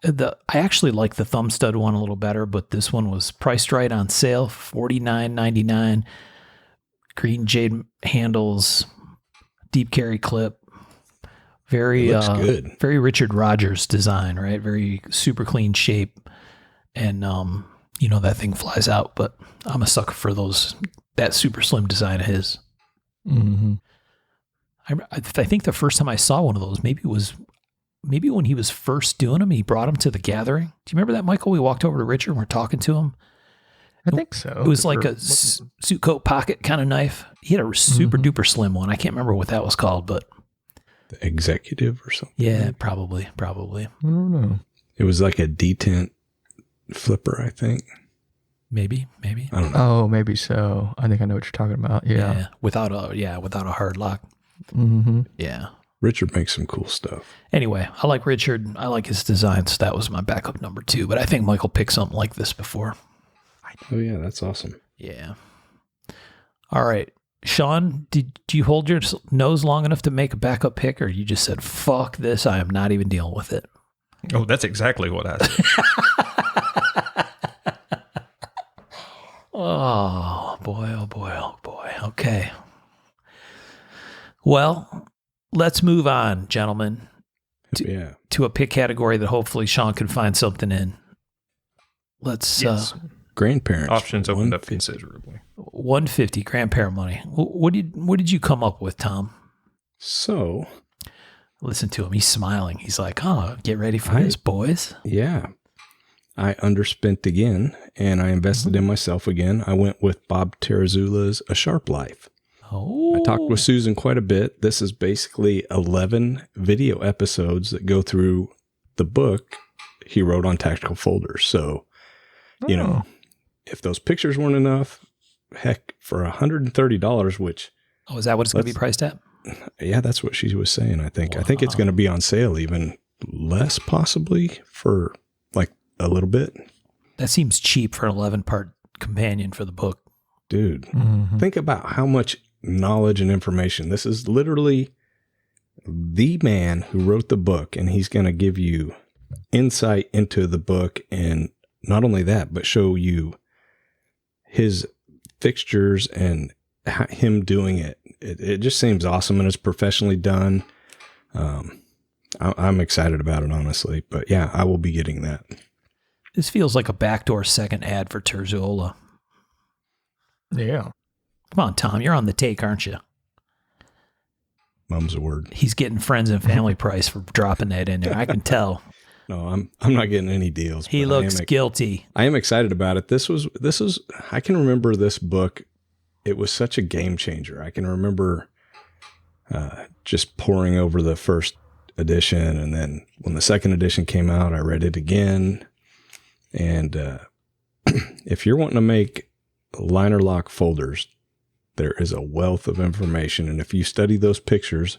I actually like the thumb stud one a little better, but this one was priced right on sale, $49.99. Green jade handles, deep carry clip. Very It looks good. Very Richard Rogers design, right? Very super clean shape. And that thing flies out, but I'm a sucker for that super slim design of his. Mm-hmm. I think the first time I saw one of those, maybe when he was first doing them, he brought them to the gathering. Do you remember that, Michael? We walked over to Richard and we're talking to him. I think so. It was like a suit coat pocket kind of knife. He had a super duper slim one. I can't remember what that was called, but The Executive or something. yeah, probably. I don't know. It was like a detent flipper, I think. Maybe. I don't know. Oh, maybe so. I think I know what you're talking about. Yeah. Without a hard lock. Mm-hmm. Yeah. Richard makes some cool stuff. Anyway, I like Richard. I like his designs. That was my backup number 2, but I think Michael picked something like this before. Oh yeah, that's awesome. Yeah. All right. Sean, did you hold your nose long enough to make a backup pick, or you just said, fuck this, I am not even dealing with it? Oh, that's exactly what I said. Oh, boy, oh, boy, oh, boy. Okay. Well, let's move on, gentlemen, Yeah. to a pick category that hopefully Sean can find something in. Let's, Yes. Grandparents. Options opened up 150. considerably. 150 grandparent money. What did you come up with, Tom? So, Listen to him. He's smiling. He's like, oh, get ready for this, boys. yeah, I underspent again, and I invested in myself again. I went with Bob Terrazula's A Sharp Life. Oh. I talked with Susan quite a bit. This is basically 11 video episodes that go through the book he wrote on tactical folders. So, you know, if those pictures weren't enough, heck, for $130, which, Oh, is that what it's going to be priced at? yeah, that's what she was saying, I think. I think it's going to be on sale even less, possibly, for like a little bit. That seems cheap for an 11-part companion for the book. Dude, Mm-hmm. think about how much knowledge and information. This is literally the man who wrote the book, and he's going to give you insight into the book, and not only that, but show you his fixtures and him doing it. It just seems awesome, and it's professionally done. I'm excited about it, honestly. But yeah, I will be getting that. This feels like a backdoor second ad for Terzuola. Yeah. Come on, Tom. You're on the take, aren't you? Mum's a word. He's getting friends and family price for dropping that in there. I can tell. No, I'm not getting any deals. He but looks guilty. I am excited about it. This was I can remember this book. It was such a game changer. I can remember just poring over the first edition, and then when the second edition came out, I read it again. And if you're wanting to make liner lock folders, there is a wealth of information. And if you study those pictures,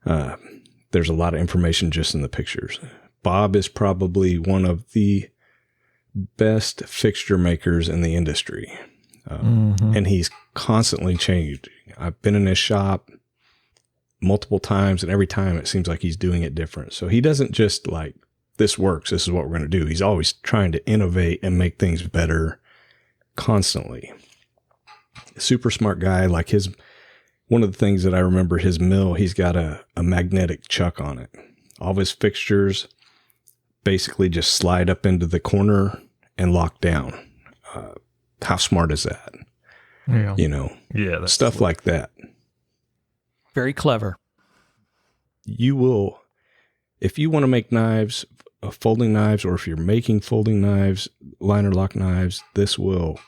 there's a lot of information just in the pictures. Bob is probably one of the best fixture makers in the industry. And he's constantly changed. I've been in his shop multiple times, and every time it seems like he's doing it different. So he doesn't just like, this works, this is what we're going to do. He's always trying to innovate and make things better constantly. Super smart guy. Like one of the things that I remember, his mill, he's got a magnetic chuck on it. All of his fixtures basically just slide up into the corner and lock down. How smart is that? Yeah. You know, Yeah, that's stuff like that. Very clever. You will, if you want to make knives, folding knives, or if you're making folding knives, liner lock knives, this will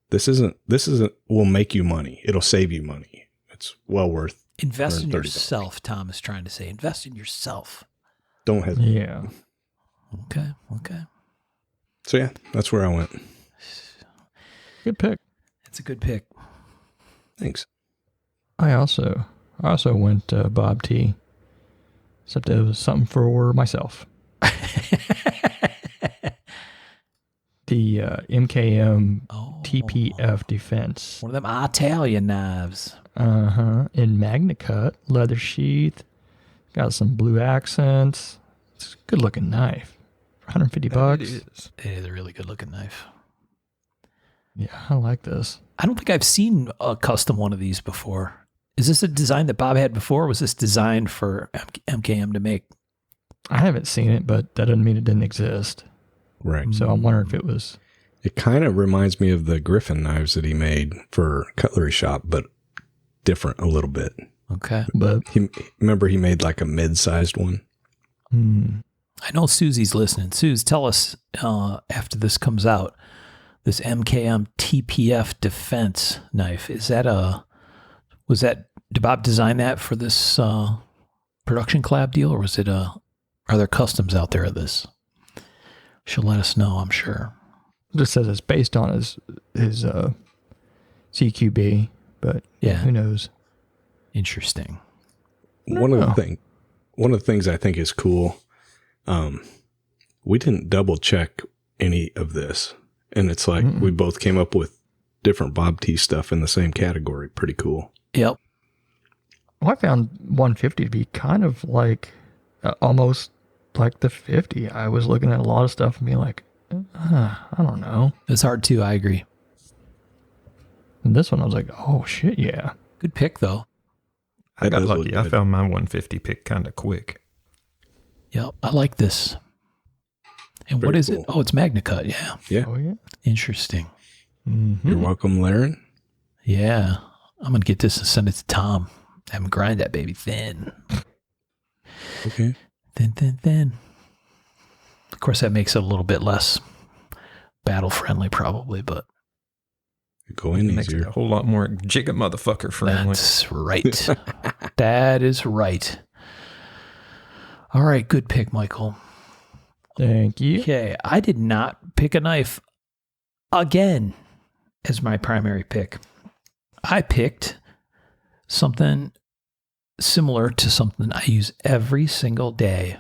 make you money. It'll save you money. It's well worth. Invest in $130. yourself, Tom is trying to say. Invest in yourself. Don't hesitate. Yeah. Okay. So yeah, that's where I went. Good pick. It's a good pick. Thanks. I also went Bob T. Except it was something for myself. The MKM TPF Defense. One of them Italian knives. In Magna Cut, leather sheath. Got some blue accents. It's a good looking knife. $150 bucks. It is. It is a really good looking knife. Yeah, I like this. I don't think I've seen a custom one of these before. Is this a design that Bob had before? Or was this designed for MKM to make? I haven't seen it, but that doesn't mean it didn't exist. Right. So I'm wondering if it was. It kind of reminds me of the Griffin knives that he made for Cutlery Shop, but different a little bit. Okay. But He made like a mid-sized one. I know Susie's listening. Suze, tell us after this comes out, this MKM TPF defense knife. Did Bob design that for this production collab deal, or was it are there customs out there of this? She'll let us know, I'm sure. just says it's based on his CQB, but Yeah. who knows? Interesting. One of the things I think is cool, we didn't double check any of this, and it's like we both came up with different Bob T stuff in the same category. Pretty cool. Yep. Well, I found 150 to be kind of like almost like the 50. I was looking at a lot of stuff and being like, I don't know. It's hard too. I agree. And this one, I was like, oh shit, yeah. Good pick though. I got does look lucky. I good. found my 150 pick kind of quick. Yep. I like this. And what Very is cool. it? Oh, it's MagnaCut. Yeah. Yeah. Oh yeah. Interesting. You're welcome, Laren. Yeah. I'm going to get this and send it to Tom. Have him grind that baby thin. Okay. Thin. Of course, that makes it a little bit less battle friendly, probably, but Go in Makes it easier. a whole lot more jigga motherfucker friendly. that's right. That is right. All right. Good pick, Michael. Thank you. Okay. I did not pick a knife again as my primary pick. I picked something similar to something I use every single day.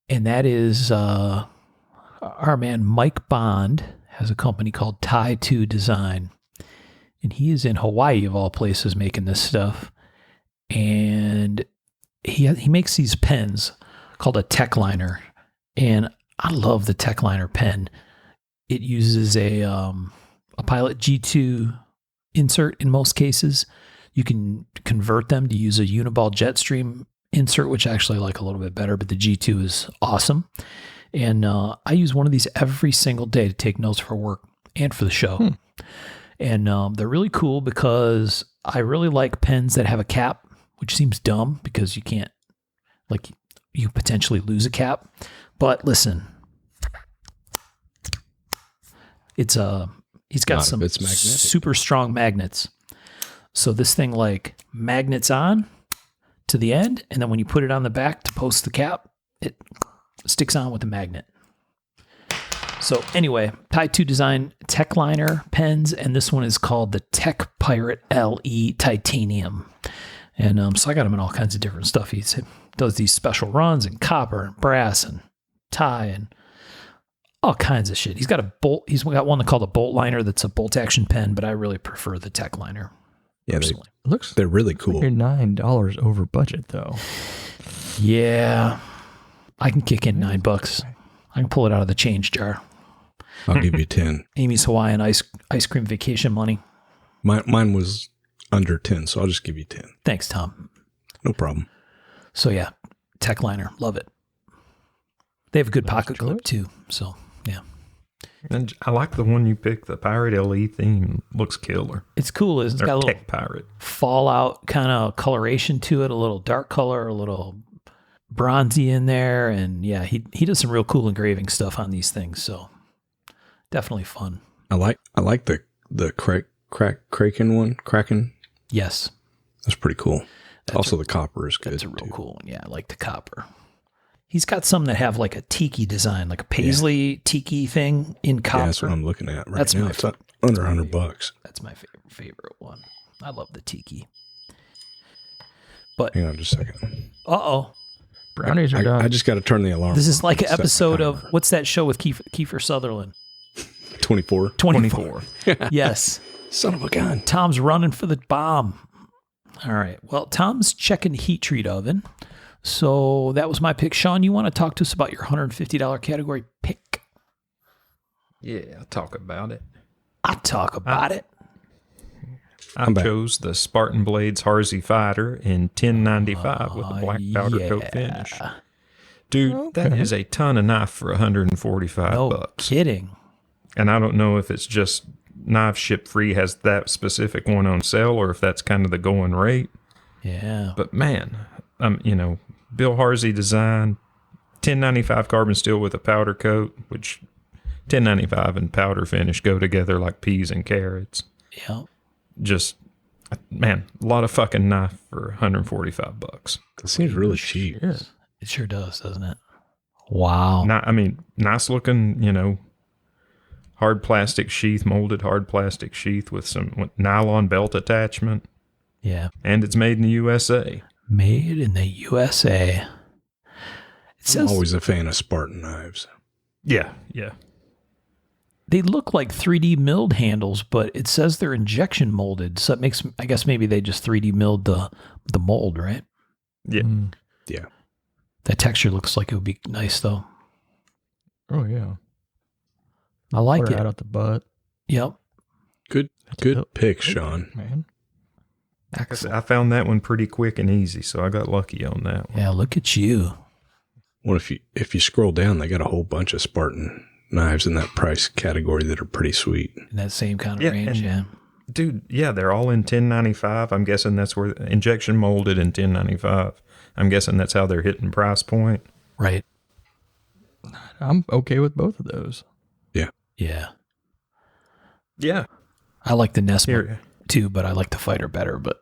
And that is our man Mike Bond has a company called Tai 2 Design. And he is in Hawaii, of all places, making this stuff. And he makes these pens called a Techliner. And I love the Techliner pen. It uses a Pilot G2 insert in most cases. You can convert them to use a Uniball Jetstream insert, which I actually like a little bit better, but the G2 is awesome. And I use one of these every single day to take notes for work and for the show. And they're really cool because I really like pens that have a cap, which seems dumb because you can't, like, you potentially lose a cap. But listen, he's got Not some if it's magnetic. super strong magnets. So this thing like magnets on to the end, and then when you put it on the back to post the cap, it sticks on with the magnet. So anyway, Tai 2 Design Techliner pens, and this one is called the Tech Pirate LE Titanium. And so I got him in all kinds of different stuff. He does these special runs in copper and brass and tie and all kinds of shit. He's got a bolt. He's got one called a Bolt Liner that's a bolt action pen, but I really prefer the Techliner Yeah, personally. It looks they're really cool. you're $9 over budget though. Yeah, I can kick in $9. I can pull it out of the change jar. I'll give you 10. Amy's Hawaiian ice cream vacation money. Mine was under 10, so I'll just give you 10. Thanks, Tom. No problem. So yeah, Techliner, love it. They have a good pocket enjoy clip it. too. So yeah, And I like the one you picked. The Pirate LE theme looks killer. it's cool. It's Or got a little Tech Pirate. fallout kind of coloration to it, a little dark color, a little bronzy in there, and yeah, he does some real cool engraving stuff on these things. So definitely fun. I like the Kraken one. Kraken. Yes, That's pretty cool. That's Also, the copper is good. that's a real too. cool one. Yeah, I like the copper. He's got some that have like a tiki design, like a paisley tiki thing in copper. Yeah, that's what I'm looking at right That's now. my It's under $100. That's my favorite one. I love the tiki. But Hang on just a second. uh-oh. Brownies are done. I just got to turn the alarm. This is like an Set my episode of, timer. what's that show with Kiefer Sutherland? 24. 24. Yes. Son of a gun. Tom's running for the bomb. All right. Well, Tom's checking heat treat oven. So that was my pick. Sean, you want to talk to us about your $150 category pick? Yeah, I'll talk about it. I'll talk about it. I back. chose the Spartan Blades Harsey Fighter in 1095 with a black powder coat yeah. finish. Dude, that is a ton of knife for $145. No kidding. And I don't know if it's just Knives Ship Free has that specific one on sale, or if that's kind of the going rate. Yeah. But man, Bill Harsey design, 1095 carbon steel with a powder coat, which 1095 and powder finish go together like peas and carrots. Yeah. Just, man, a lot of fucking knife for $145. That seems really cheap. Yeah. It sure does, doesn't it? Wow. Nice looking, hard plastic sheath, molded hard plastic sheath with some nylon belt attachment. Yeah. And it's made in the USA. Made in the USA. It I'm says always a fan of Spartan knives. Yeah. they look like 3D milled handles, but it says they're injection molded. So it makes, I guess maybe they just 3D milled the mold, right? Yeah. Yeah. That texture looks like it would be nice, though. Oh, yeah. I like Or it. out at the butt. Yep. Good pick, Sean. Man. I found that one pretty quick and easy, so I got lucky on that one. Yeah, look at you. Well, if you scroll down, they got a whole bunch of Spartan knives in that price category that are pretty sweet. In that same kind of Yeah, range, and- yeah. Dude, yeah, they're all in 1095. I'm guessing that's where injection molded in 1095. I'm guessing that's how they're hitting price point. Right. I'm okay with both of those. Yeah. Yeah. I like the Nesmuk Here. too, but I like the Fighter better, but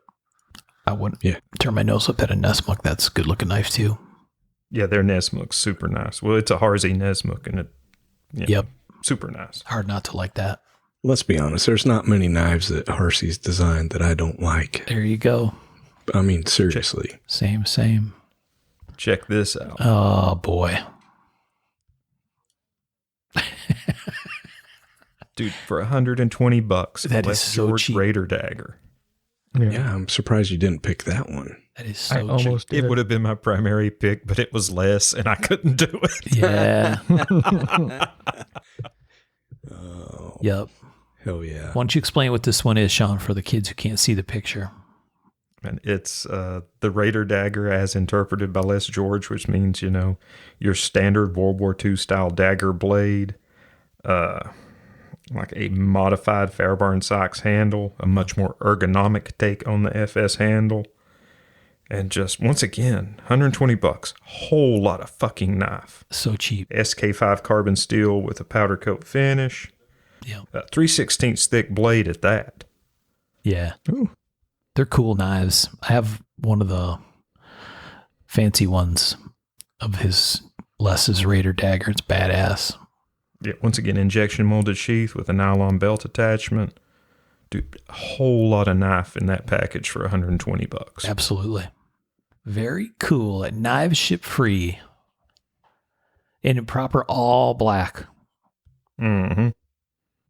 I wouldn't Yeah. turn my nose up at a Nesmuk. That's a good looking knife too. Yeah, their Nesmuk's super nice. Well, it's a Harsey Nesmuk, and Yep. super nice. Hard not to like that. Let's be honest. There's not many knives that Harsey's designed that I don't like. There you go. I mean, seriously. Same. Check this out. Oh boy. Dude, for $120, That a is Les so George cheap. Raider dagger. Yeah, I'm surprised you didn't pick that one. That is I so almost It did. would have been my primary pick, but it was less, and I couldn't do it. cheap. Yeah. Oh, Yep. hell yeah. Why don't you explain what this one is, Sean, for the kids who can't see the picture? And it's the Raider dagger as interpreted by Les George, which means, your standard World War II style dagger blade, like a modified Fairbairn Sykes handle, a much more ergonomic take on the FS handle. And just, once again, $120. Whole lot of fucking knife. So cheap. SK5 carbon steel with a powder coat finish. Yeah. 3/16 thick blade at that. Yeah. Ooh. They're cool knives. I have one of the fancy ones of his Les's Raider dagger. It's badass. Yeah, once again, injection molded sheath with a nylon belt attachment. Dude, a whole lot of knife in that package for $120. Absolutely. Very cool. At Knives Ship Free. And in proper all black. Mm-hmm.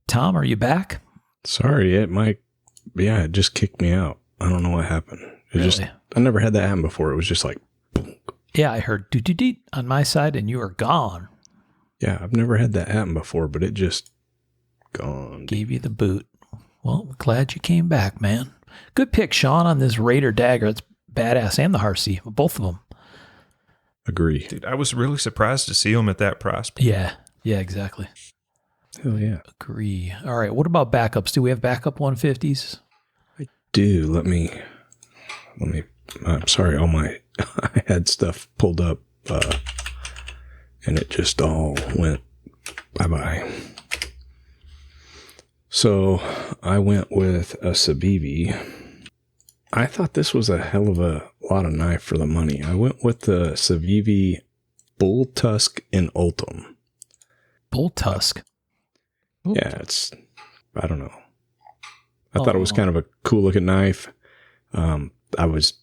Tom, are you back? Sorry, it just kicked me out. I don't know what happened. Really? I never had that happen before. It was just like, boom. Yeah, I heard doot on my side and you are gone. Yeah, I've never had that happen before, but it just gone. Gave you the boot. Well, glad you came back, man. Good pick, Sean, on this Raider dagger. It's badass. And the Harsey. Both of them. Agree. Dude, I was really surprised to see them at that price point. Yeah. Yeah, exactly. Hell yeah. Agree. All right. What about backups? Do we have backup 150s? Dude, let me, I'm sorry, I had stuff pulled up, and it just all went bye-bye. So I went with a Civivi. I thought this was a hell of a lot of knife for the money. I went with the Civivi Bull Tusk in Ultim. Bull Tusk. Yeah, I don't know. I thought it was kind of a cool looking knife. I was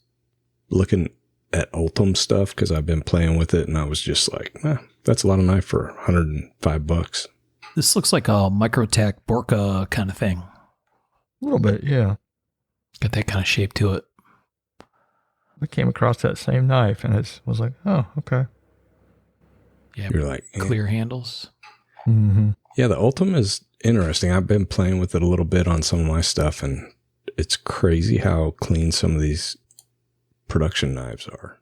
looking at Ultim stuff because I've been playing with it, and I was just like, that's a lot of knife for $105. This looks like a Microtech Borka kind of thing. A little bit, yeah. Got that kind of shape to it. I came across that same knife and it was like, oh, okay. Yeah. You're like, Clear handles. Mm-hmm. yeah, the Ultim is interesting. I've been playing with it a little bit on some of my stuff, and it's crazy how clean some of these production knives are.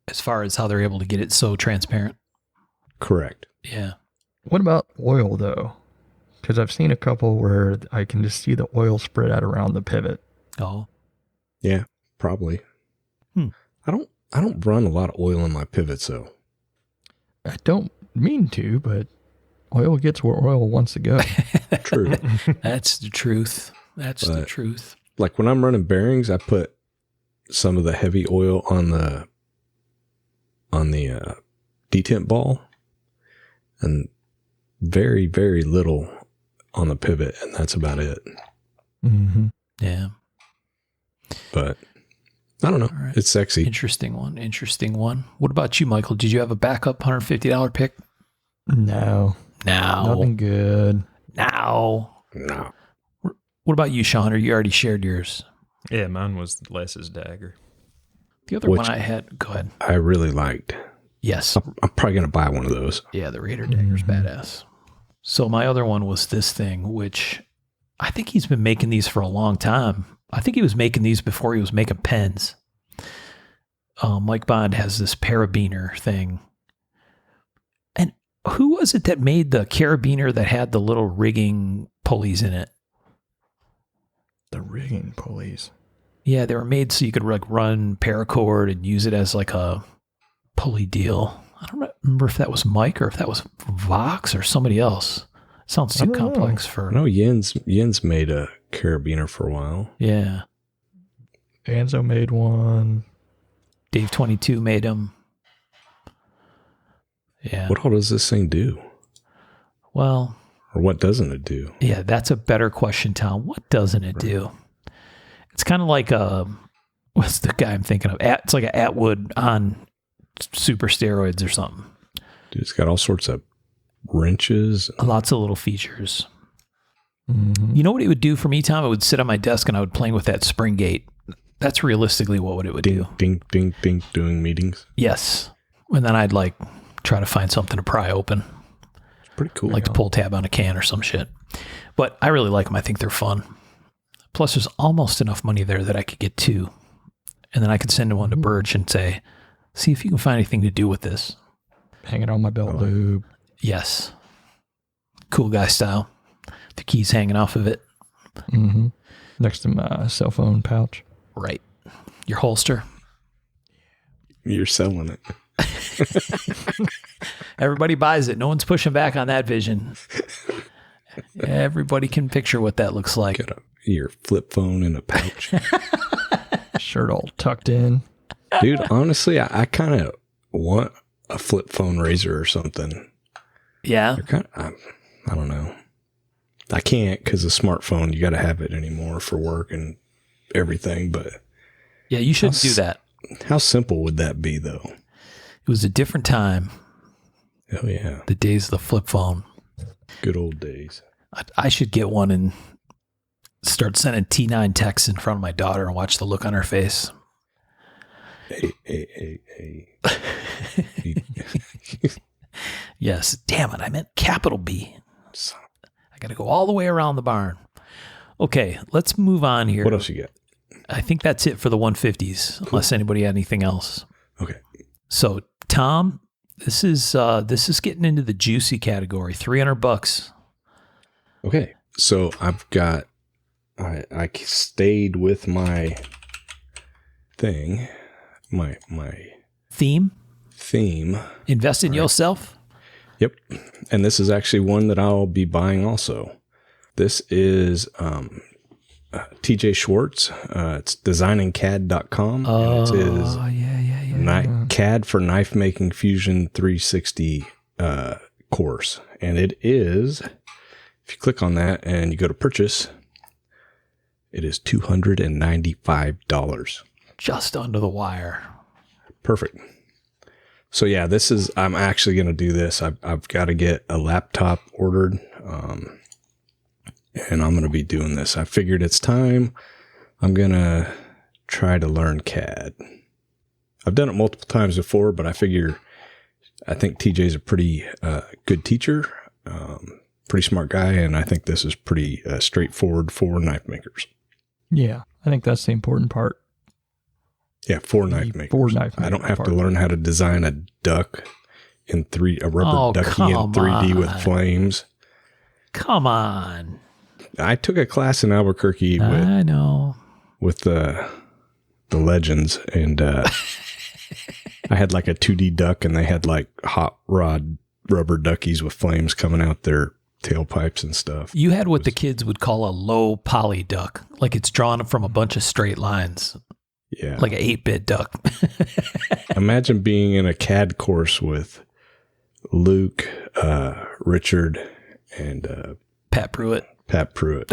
As far as how they're able to get it so transparent. Correct. Yeah. What about oil, though? Because I've seen a couple where I can just see the oil spread out around the pivot. Oh, Yeah, probably. Hmm. I don't run a lot of oil in my pivots though. I don't mean to, but oil gets where oil wants to go. True. that's the truth. That's the But- truth. Like when I'm running bearings, I put some of the heavy oil on the detent ball, and very, very little on the pivot, and that's about it. Mm-hmm. Yeah. But I don't know. All right. It's sexy. Interesting one. What about you, Michael? Did you have a backup $150 pick? No, No. nothing good. No. No. What about you, Sean? Or you already shared yours? Yeah, mine was Les's dagger. The other Which- one I had, go ahead. I really liked. Yes. I'm probably going to buy one of those. Yeah, the Raider Dagger's badass. So my other one was this thing, which I think he's been making these for a long time. I think he was making these before he was making pens. Mike Bond has this carabiner thing. And who was it that made the carabiner that had the little rigging pulleys in it? The rigging pulleys. Yeah, they were made so you could like run paracord and use it as like a pulley deal. I don't remember if that was Mike or if that was Vox or somebody else. Sounds too I don't know. complex for. I know Jens made a carabiner for a while. Yeah, Danzo made one. Dave 22 made them. Yeah. What all does this thing do? Well, Or what doesn't it do? yeah, that's a better question, Tom. What doesn't it do? It's kind of like what's the guy I'm thinking of? It's like an Atwood on super steroids or something. Dude, it's got all sorts of wrenches. Lots of little features. Mm-hmm. You know what it would do for me, Tom? It would sit on my desk and I would play with that spring gate. That's realistically what it would Ding, do. ding, ding, ding, doing meetings. Yes. And then I'd like try to find something to pry open, It's pretty cool. like to pull tab on a can or some shit. But I really like them. I think they're fun. Plus, there's almost enough money there that I could get two. And then I could send one to Birch and say, see if you can find anything to do with this. Hang it on my belt loop. Yes. Cool guy style. The keys hanging off of it. Mm-hmm. Next to my cell phone pouch. Right. Your holster. You're selling it. Everybody buys it. No one's pushing back on that vision. Everybody can picture what that looks like. Got your flip phone in a pouch. Shirt all tucked in. Dude, honestly, I kind of want a flip phone razor or something. Yeah. They're kind of, I don't know. I can't because a smartphone, you got to have it anymore for work and everything. But Yeah, you shouldn't do that. how simple would that be, though? It was a different time. Oh, yeah. The days of the flip phone. Good old days. I should get one and start sending T9 texts in front of my daughter and watch the look on her face. Hey. Yes. Damn it. I meant capital B. Son I got to go all the way around the barn. Okay. Let's move on here. What else you got? I think that's it for the 150s, unless anybody had anything else. Okay. So, Tom, this is getting into the juicy category. $300. Okay. So I've got, I stayed with my thing, my Theme? theme. Invest in yourself? Yep. And this is actually one that I'll be buying also. This is TJ Schwartz. It's designingcad.com. And it is CAD for Knife Making Fusion 360 course. And it is, if you click on that and you go to purchase, it is $295. Just under the wire. Perfect. So yeah, I'm actually going to do this. I've got to get a laptop ordered. And I'm going to be doing this. I figured it's time. I'm going to try to learn CAD. I've done it multiple times before, but I think TJ's a pretty good teacher, pretty smart guy. And I think this is pretty straightforward for knife makers. Yeah, I think that's the important part. Yeah, for knife makers. For knife I don't making have to part. learn how to design a duck a rubber Oh, ducky in come 3D with on. flames. Come on. I took a class in Albuquerque I know. with the legends, and I had like a 2D duck, and they had like hot rod rubber duckies with flames coming out their tailpipes and stuff. You had what the kids would call a low poly duck. Like it's drawn from a bunch of straight lines. Yeah. Like an 8-bit duck. Imagine being in a CAD course with Luke, Richard, and Pat Pruitt. Pat Pruitt.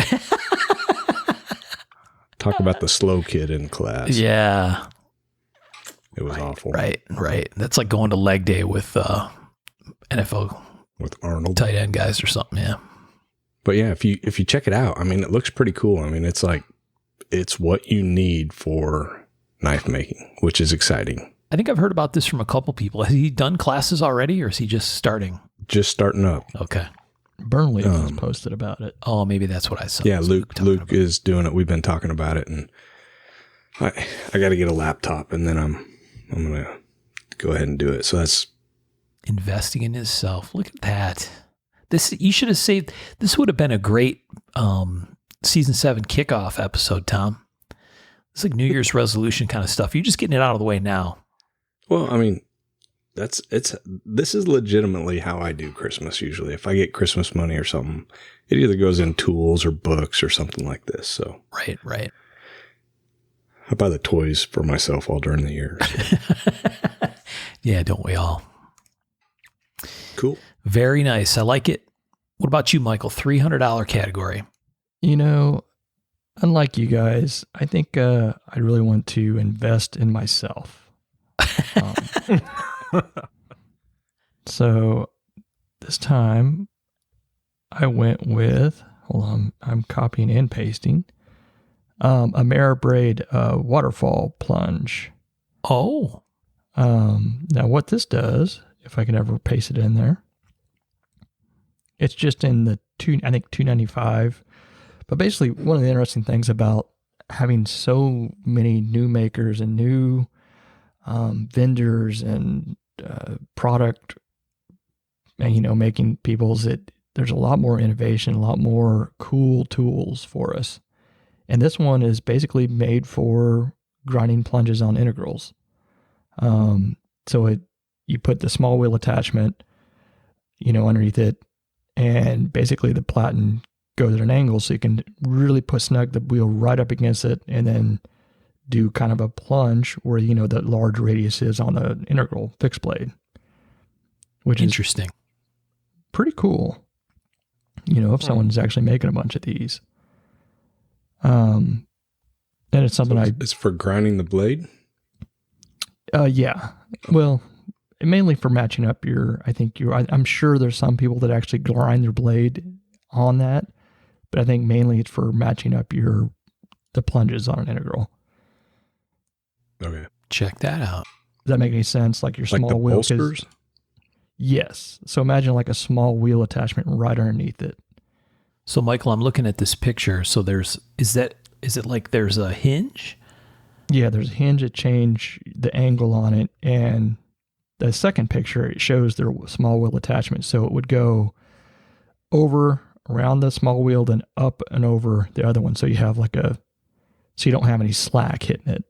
Talk about the slow kid in class. Yeah. It was awful. Right. That's like going to leg day with NFL With Arnold. tight end guys or something. Yeah. But yeah, if you check it out, I mean, it looks pretty cool. I mean, it's like, it's what you need for knife making, which is exciting. I think I've heard about this from a couple people. Has he done classes already or is he just starting? Just starting up. Okay. Burnley has posted about it. Oh, maybe that's what I saw. Yeah, That's Luke talking about. is doing it. We've been talking about it, and I got to get a laptop, and then I'm gonna go ahead and do it. So that's Investing in himself. Look at that. You should have saved. This would have been a great season 7 kickoff episode, Tom. It's like New Year's resolution kind of stuff. You're just getting it out of the way now. well. I mean, this is legitimately how I do Christmas. Usually, if I get Christmas money or something, it either goes in tools or books or something like this. So Right. I buy the toys for myself all during the year. So. Yeah, don't we all? Cool. Very nice. I like it. What about you, Michael? $300 category. You know, unlike you guys, I think I really want to invest in myself. So this time I went with, hold on, I'm copying and pasting, Ameribraid waterfall plunge. Oh, Now what this does, if I can ever paste it in there, it's just in the $295. But basically, one of the interesting things about having so many new makers and new vendors and product, and making people's, there's a lot more innovation, a lot more cool tools for us. And this one is basically made for grinding plunges on integrals. So you put the small wheel attachment, underneath it, and basically the platen goes at an angle, so you can really snug the wheel right up against it, and then do kind of a plunge where the large radius is on the integral fixed blade, which is interesting. pretty cool. If someone's actually making a bunch of these, and it's something It's for grinding the blade. Yeah. Well, mainly for matching up I'm sure there's some people that actually grind their blade on that, but I think mainly it's for matching up the plunges on an integral. Okay. Check that out. Does that make any sense? Like your Like small the wheel? 'Cause- bolsters. Yes. So imagine like a small wheel attachment right underneath it. So, Michael, I'm looking at this picture. So is it like there's a hinge? Yeah, there's a hinge that change the angle on it, and the second picture, it shows their small wheel attachment. So it would go over around the small wheel, then up and over the other one. So you have so you don't have any slack hitting it.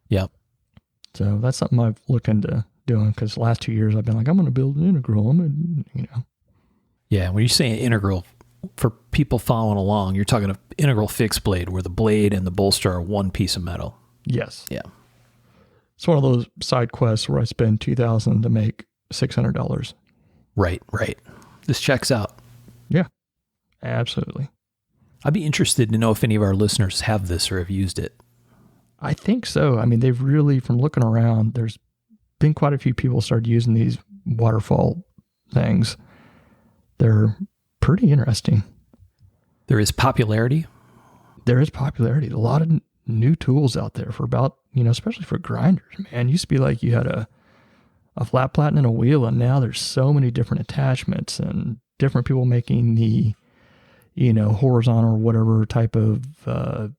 Yep. So that's something I've looked into doing, because the last 2 years I've been like, I'm going to build an integral. Yeah. When you're saying integral, for people following along, you're talking an integral fixed blade where the blade and the bolster are one piece of metal. Yes. Yeah. It's one of those side quests where I spend $2,000 to make $600. Right. This checks out. Yeah, absolutely. I'd be interested to know if any of our listeners have this or have used it. I think so. I mean, they've really, from looking around, there's been quite a few people started using these waterfall things. They're pretty interesting. There is popularity. There is popularity. A lot of new tools out there for about, especially for grinders, man. It used to be like you had a flat platen and a wheel, and now there's so many different attachments and different people making the, horizontal or whatever type of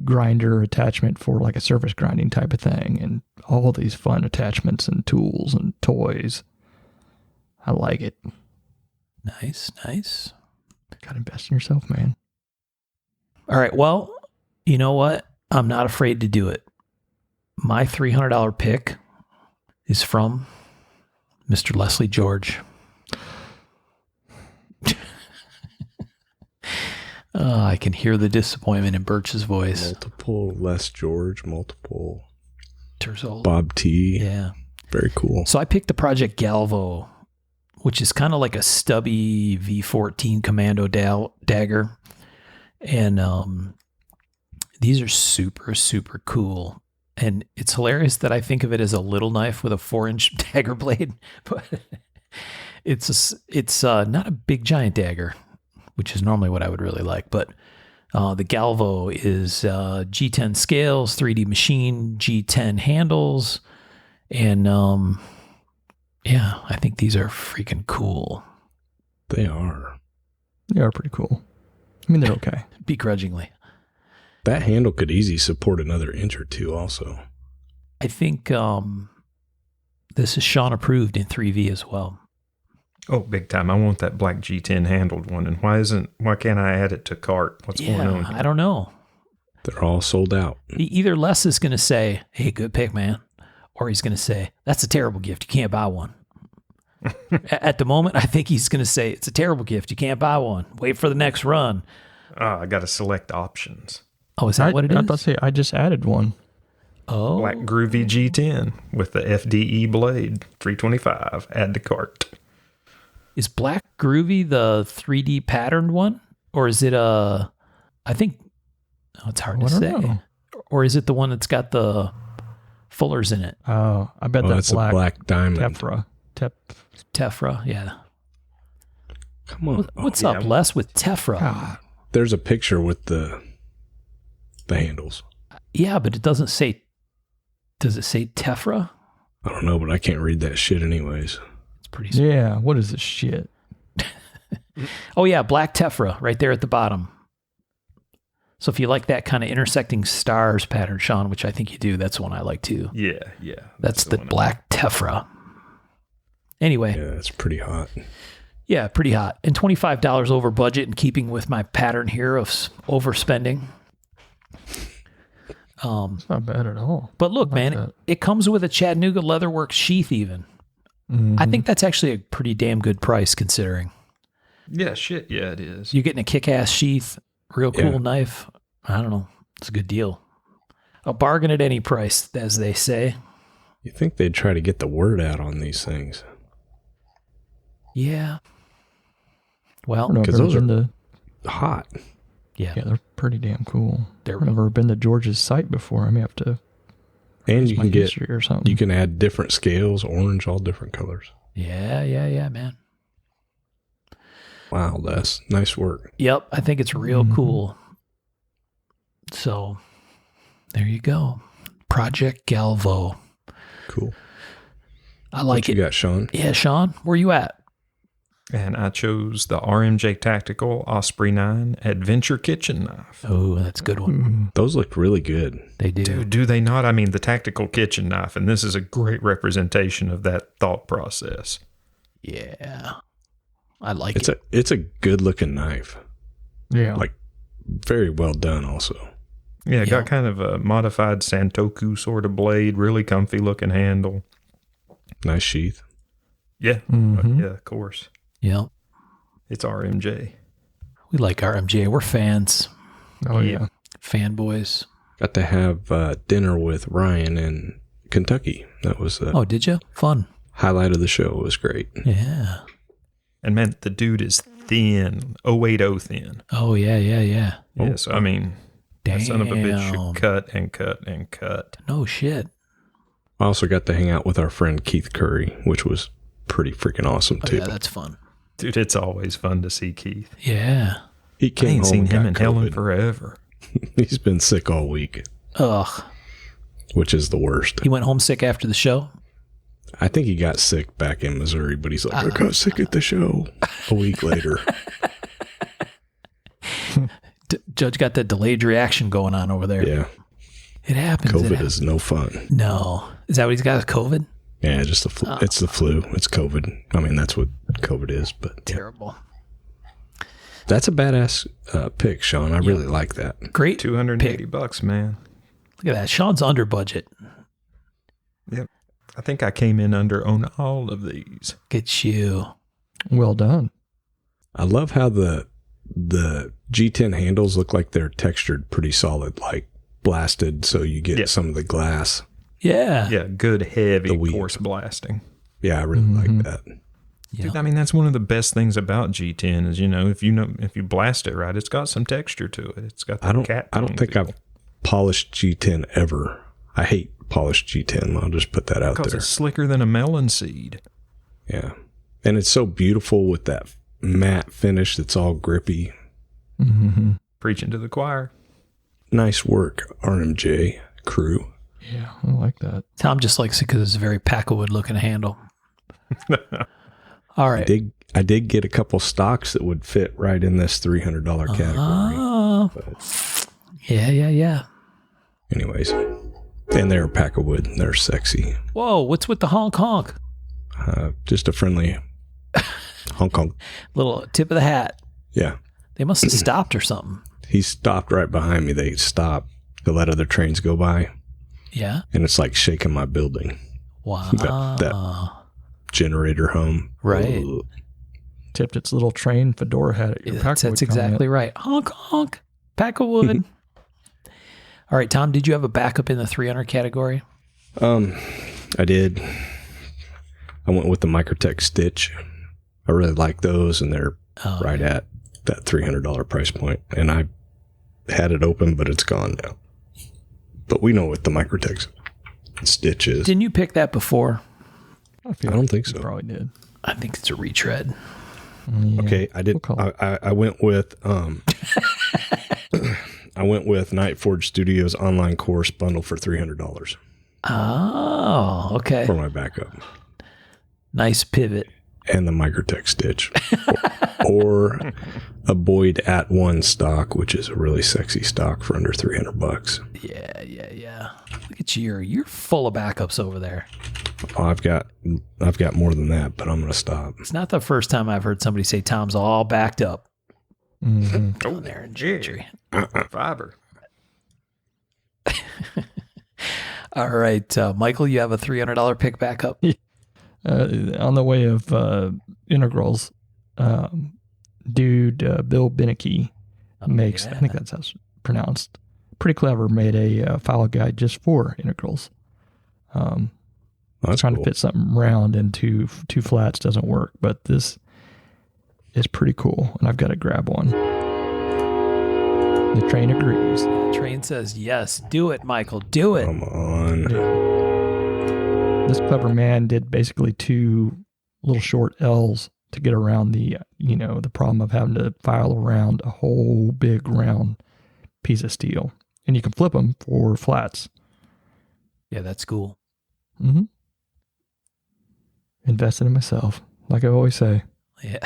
grinder attachment for like a surface grinding type of thing, and all these fun attachments and tools and toys. I like it. Nice. Gotta invest in yourself, man. All right. Well, you know what? I'm not afraid to do it. My $300 pick is from Mr. Leslie George. I can hear the disappointment in Birch's voice. Multiple Les George, multiple Terzola. Bob T. Yeah. Very cool. So I picked the Project Galvo, which is kind of like a stubby V14 commando dagger. And these are super, super cool. And it's hilarious that I think of it as a little knife with a 4-inch dagger blade, but it's not a big giant dagger, which is normally what I would really like. But the Galvo is G10 scales, 3D machine, G10 handles, and yeah, I think these are freaking cool. They are. They are pretty cool. I mean, they're okay. Begrudgingly. That handle could easily support another inch or two also. I think this is Sean approved in 3V as well. Oh, big time. I want that black G10 handled one. And why can't I add it to cart? What's going on here? I don't know. They're all sold out. Either Les is going to say, hey, good pick, man. Or he's going to say, that's a terrible gift. You can't buy one. At the moment, I think he's going to say, it's a terrible gift. You can't buy one. Wait for the next run. I got to select options. Oh, is that what it is? I was about to say, I just added one. Oh. Black Groovy G10 with the FDE blade, 325. Add to cart. Is Black Groovy the 3D patterned one? Or is it it's hard to say. Know. Or is it the one that's got the fullers in it? Oh, I bet that's a black diamond. Tefra, yeah. Come on. What's up, Les, with Tefra? God. There's a picture with the handles. Yeah, but it doesn't say. Does it say Tefra? I don't know, but I can't read that shit anyways. It's pretty. Yeah, what is this shit? Oh yeah, black Tefra right there at the bottom. So if you like that kind of intersecting stars pattern, Sean, which I think you do, that's one I like too. Yeah. That's the black Tefra. Anyway. Yeah, it's pretty hot. Yeah, pretty hot. And $25 over budget, in keeping with my pattern here of overspending. It's not bad at all. But look, I like man, that. it comes with a Chattanooga Leatherworks sheath even. Mhm. I think that's actually a pretty damn good price considering. Yeah, shit. Yeah, it is. You're getting a kick-ass sheath, real cool Yeah. knife. I don't know. It's a good deal. A bargain at any price, as they say. You think they'd try to get the word out on these things? Yeah. I Well, don't know if 'Cause I've those ever been to, Hot. yeah. yeah, they're pretty damn cool. They're I've never been to George's site before. I may have to And you my can get, history or something. you can add different scales, orange, all different colors. Yeah, man. Wow, Les. Nice work. Yep, I think it's real Mhm. cool. So, there you go. Project Galvo. Cool. I like What you it. got, Sean? Yeah, Sean, where you at? And I chose the RMJ Tactical Osprey 9 Adventure Kitchen Knife. Oh, that's a good one. Mhm. Those look really good. They do. Dude, do they not? I mean, the tactical kitchen knife, and this is a great representation of that thought process. Yeah. I like It's it. a good looking knife. Yeah. Like very well done also. Yeah, it Yeah. got kind of a modified Santoku sort of blade, really comfy looking handle. Nice sheath. Yeah, Mhm. yeah, of course. Yeah. It's RMJ. We like RMJ. We're fans. Oh, Yeah. yeah. Fanboys. Got to have dinner with Ryan in Kentucky. That was the Oh, did you? Fun. highlight of the show. It was great. Yeah. And man, the dude is thin, 080 thin. Oh, yeah. Yeah, so I mean, that son of a bitch Damn. should cut and cut and cut. No shit. I also got to hang out with our friend Keith Curry, which was pretty freaking awesome Oh, too. yeah, that's fun. Dude, it's always fun to see Keith. Yeah. He I came ain't home seen and him got and Helen COVID. forever. He's been sick all week, Ugh. which is the worst. He went homesick after the show. I think he got sick back in Missouri, but he's like, I got sick at the show a week later. Judge got that delayed reaction going on over there. Yeah. It happens. COVID is no fun. No. Is that what he's got? Is COVID? Yeah, just the flu. It's the flu. It's COVID. I mean, that's what COVID is, but yeah. Terrible. That's a badass pick, Sean. I really like that. Great. $280, man. Look at that. Sean's under budget. Yep. I think I came in under on all of these. Get you. Well done. I love how the G10 handles look like they're textured pretty solid, like blasted, so you get some of the glass. Yeah. Yeah, good heavy The weave. coarse blasting. Yeah, I really like that. Yeah. Dude, I mean, that's one of the best things about G10 is, if you blast it right, it's got some texture to it. It's got the I don't think I've polished G10 ever. I hate polished G10. I'll just put that out because there. it's slicker than a melon seed. Yeah. And it's so beautiful with that matte finish that's all grippy. Mm-hmm. Preaching to the choir. Nice work, RMJ crew. Yeah, I like that. Tom just likes it because it's a very Packwood looking handle. All right. I did get a couple stocks that would fit right in this $300 category. Oh. Yeah. Anyways, and they're Packwood. They're sexy. Whoa, what's with the honk honk? Just a friendly Hong Kong. Little tip of the hat. Yeah. They must have stopped or something. He stopped right behind me. They stopped to let other trains go by. Yeah. And it's like shaking my building. Wow. That generator hum. Right. Ugh. Tipped its little train fedora hat at your That's Packwood exactly right. Honk honk. Packwood. All right, Tom, did you have a backup in the 300 category? I did. I went with the Microtech Stitch. I really like those, and they're right at that $300 price point. And I had it open, but it's gone now. But we know what the Microtech Stitch is. Didn't you pick that before? I don't think so. Probably did. I think it's a retread. Yeah. Okay, I did. We'll call it. I went with I went with Nightforge Studios online course bundle for $300 Oh, okay. for my backup, Nice pivot. and the Microtech Stitch, or a Boyd at one stock, which is a really sexy stock for under $300. Yeah. Look at you. You're full of backups over there. Oh, I've got more than that, but I'm gonna stop. It's not the first time I've heard somebody say Tom's all backed up. Mm-hmm. Down there in Gentry. Fiber. All right, Michael, you have a $300 pick backup. On the way of integrals, dude, Bill Beneke makes, I think that's how it's pronounced, pretty clever, made a file guide just for integrals. That's Trying cool. to fit something round into two flats doesn't work, but this is pretty cool, and I've got to grab one. The train agrees. Train says, yes, do it, Michael, do it. Come on. This clever man did basically two little short L's to get around the problem of having to file around a whole big round piece of steel. And you can flip them for flats. Yeah, that's cool. Mm-hmm. Invested in myself, like I always say. Yeah.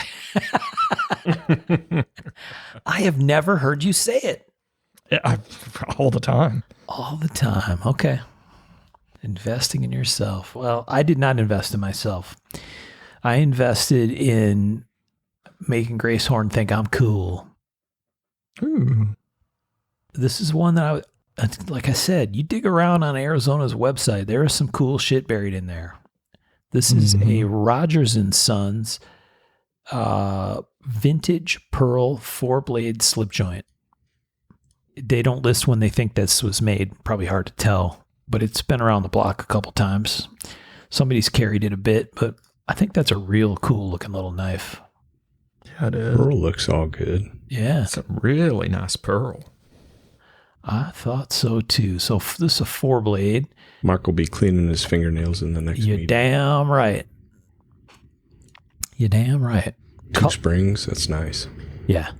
I have never heard you say it. All the time. All the time. Okay. Investing in yourself. Well, I did not invest in myself. I invested in making Grace Horn think I'm cool. Ooh. This is one that like I said, you dig around on Arizona's website, there is some cool shit buried in there. This is a Rogers & Sons vintage pearl 4-blade slip joint. They don't list when they think this was made. Probably hard to tell, but it's been around the block a couple times. Somebody's carried it a bit, but I think that's a real cool looking little knife. Yeah, it is. Pearl looks all good. Yeah, It's a really nice pearl. I thought so too. So this is a 4-blade. Mark will be cleaning his fingernails in the next You're meeting. damn right. You're damn right. Two springs. That's nice. Yeah.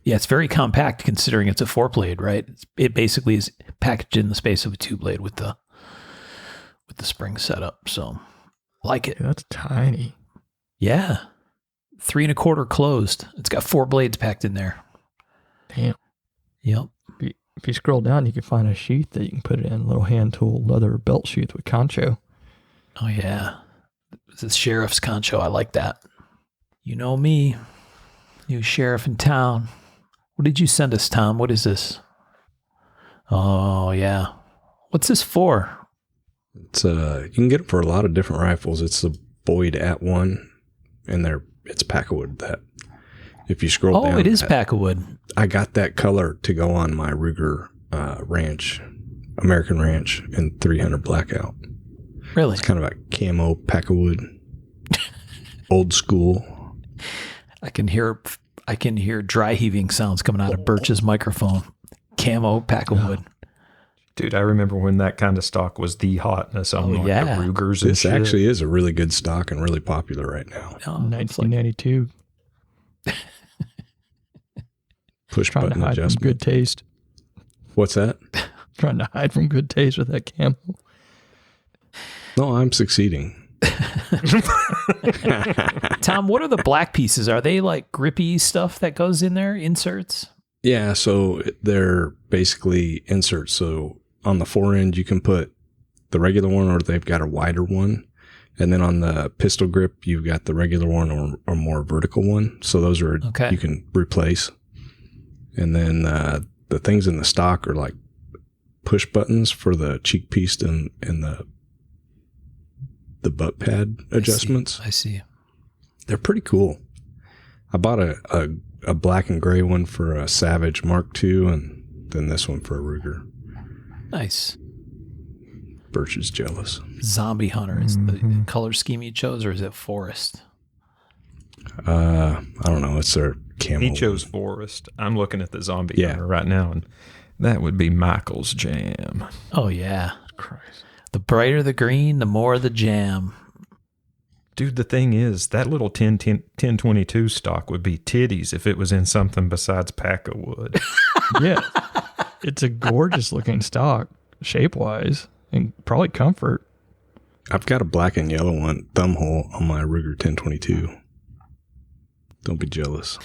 Yeah, it's very compact considering it's a 4-blade, right? It basically is packaged in the space of a 2-blade with the spring setup. So, like it. Yeah, that's tiny. Yeah. 3 1/4 closed. It's got 4 blades packed in there. Damn. Yep. If you scroll down, you can find a sheath that you can put it in, a little hand tool leather belt sheath with concho. Oh, yeah. It's a sheriff's concho. I like that. You know me. New sheriff in town. What did you send us, Tom? What is this? Oh, yeah. What's this for? It's you can get it for a lot of different rifles. It's the Boyd At-1, and it's Packwood. That if you scroll down, it is Packwood. I got that color to go on my Ruger Ranch, American Ranch, in 300 Blackout. Really? It's kind of a camo Packwood, old school. I can hear dry heaving sounds coming out of Birch's microphone. Camo Packwood. Dude, I remember when that kind of stock was the hotness on the Rugers and This shit. actually is a really good stock and really popular right now. 1992. Push Trying to button hide from adjustment. good taste. What's that? Trying to hide from good taste with that camo. No, I'm succeeding. Tom, what are the black pieces? Are they like grippy stuff that goes in there? Inserts? Yeah, so they're basically inserts. So on the fore end, you can put the regular one, or they've got a wider one. And then on the pistol grip, you've got the regular one or more vertical one. So those are, Okay. you can replace. And then the things in the stock are like push buttons for the cheek piece and the butt pad adjustments. I see. They're pretty cool. I bought a black and gray one for a Savage Mark II, and then this one for a Ruger. Nice. Birch is jealous. Zombie Hunter is the color scheme you chose, or is it Forest? I don't know. It's their camo. He chose Forest. I'm looking at the Zombie Yeah. Hunter right now, and that would be Michael's jam. Oh, yeah. Christ. The brighter the green, the more the jam. Dude, the thing is, that little 1022 stock would be titties if it was in something besides pack of wood. Yeah. It's a gorgeous looking stock, shape wise, and probably comfort. I've got a black and yellow one, thumb hole, on my Ruger 1022. Don't be jealous.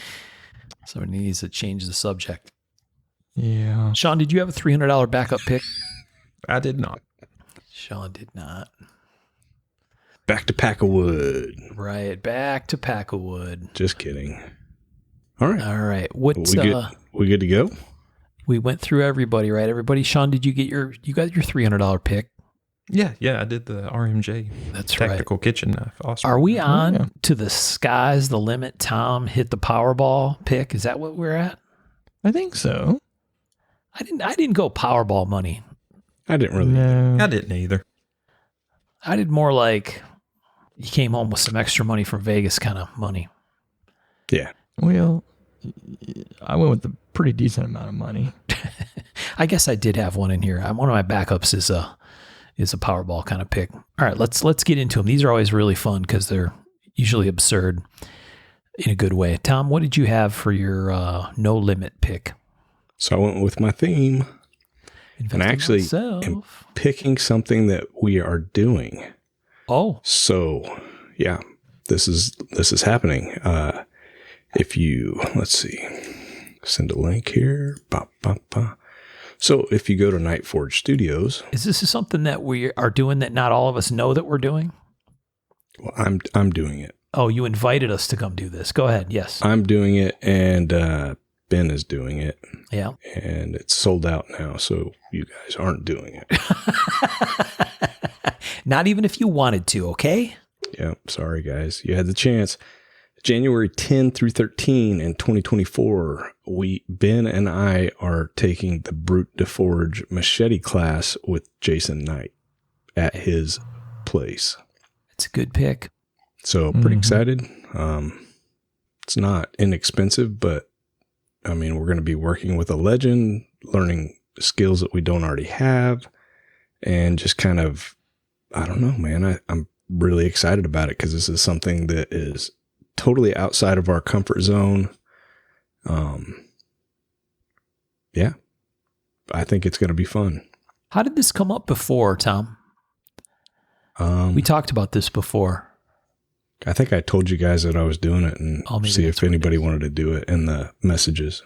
So it needs to change the subject. Yeah. Sean, did you have a $300 backup pick? I did not. Sean did not. Back to pack of wood. Right. Back to Packwood. Just kidding. All right. All right. What's We good to go? we went through everybody, right? Everybody. Sean, did you got your $300 pick? Yeah, I did the RMJ. That's right. Tactical kitchen knife. Awesome. Are we on Yeah. to the sky's the limit? Tom hit the Powerball pick. Is that what we're at? I think so. I didn't go Powerball money. I didn't really. No. I didn't either. I did more like you came home with some extra money from Vegas kind of money. Yeah. Well, I went with a pretty decent amount of money. I guess I did have one in here. One of my backups is a Powerball kind of pick. All right, let's get into them. These are always really fun because they're usually absurd in a good way. Tom, what did you have for your no limit pick? So I went with my theme. And I actually am picking something that we are doing. Oh, So, yeah, this is happening. If you, let's see, send a link here. Ba, ba, ba. So if you go to Night Forge Studios, is this something that we are doing that not all of us know that we're doing? well, I'm doing it. Oh, you invited us to come do this. Go ahead. Yes. I'm doing it, and Ben is doing it, Yeah. and it's sold out now. So you guys aren't doing it. Not even if you wanted to, okay? Yeah, sorry guys. You had the chance. January 10 through 13 in 2024, Ben and I are taking the Brute de Forge machete class with Jason Knight at his place. It's a good pick. So pretty excited. It's not inexpensive, but I mean, we're going to be working with a legend, learning skills that we don't already have, and just kind of, I don't know, man, I'm really excited about it because this is something that is totally outside of our comfort zone. Yeah, I think it's going to be fun. How did this come up before, Tom? We talked about this before. I think I told you guys that I was doing it and Oh, maybe see that's if what it anybody is. wanted to do it in the messages.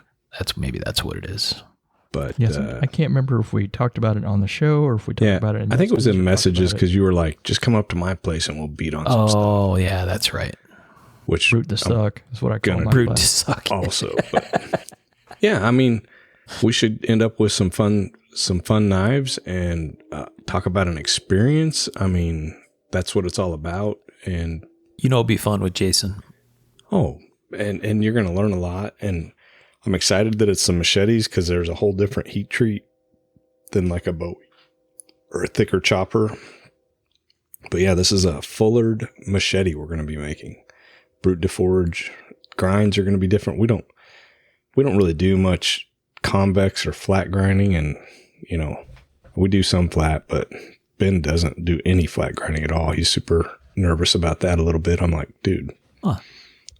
Maybe that's what it is. But Yes, I can't remember if we talked about it on the show or if we talked about it in I think it was in we talked messages about it. because you were like, just come up to my place and we'll beat on some stuff. Oh, yeah, that's right. which Brute to suck is what I call gonna my Brute class. to suck. also. But, yeah, I mean, we should end up with some fun knives and talk about an experience. I mean, that's what it's all about. And You know, it'd be fun with Jason. and you're going to learn a lot. And I'm excited that it's some machetes because there's a whole different heat treat than like a Bowie or a thicker chopper. But yeah, this is a Fullard machete we're going to be making. Brute de Forge grinds are going to be different. We don't really do much convex or flat grinding, and you know, we do some flat, but Ben doesn't do any flat grinding at all. He's super nervous about that a little bit. I'm like, dude, Huh.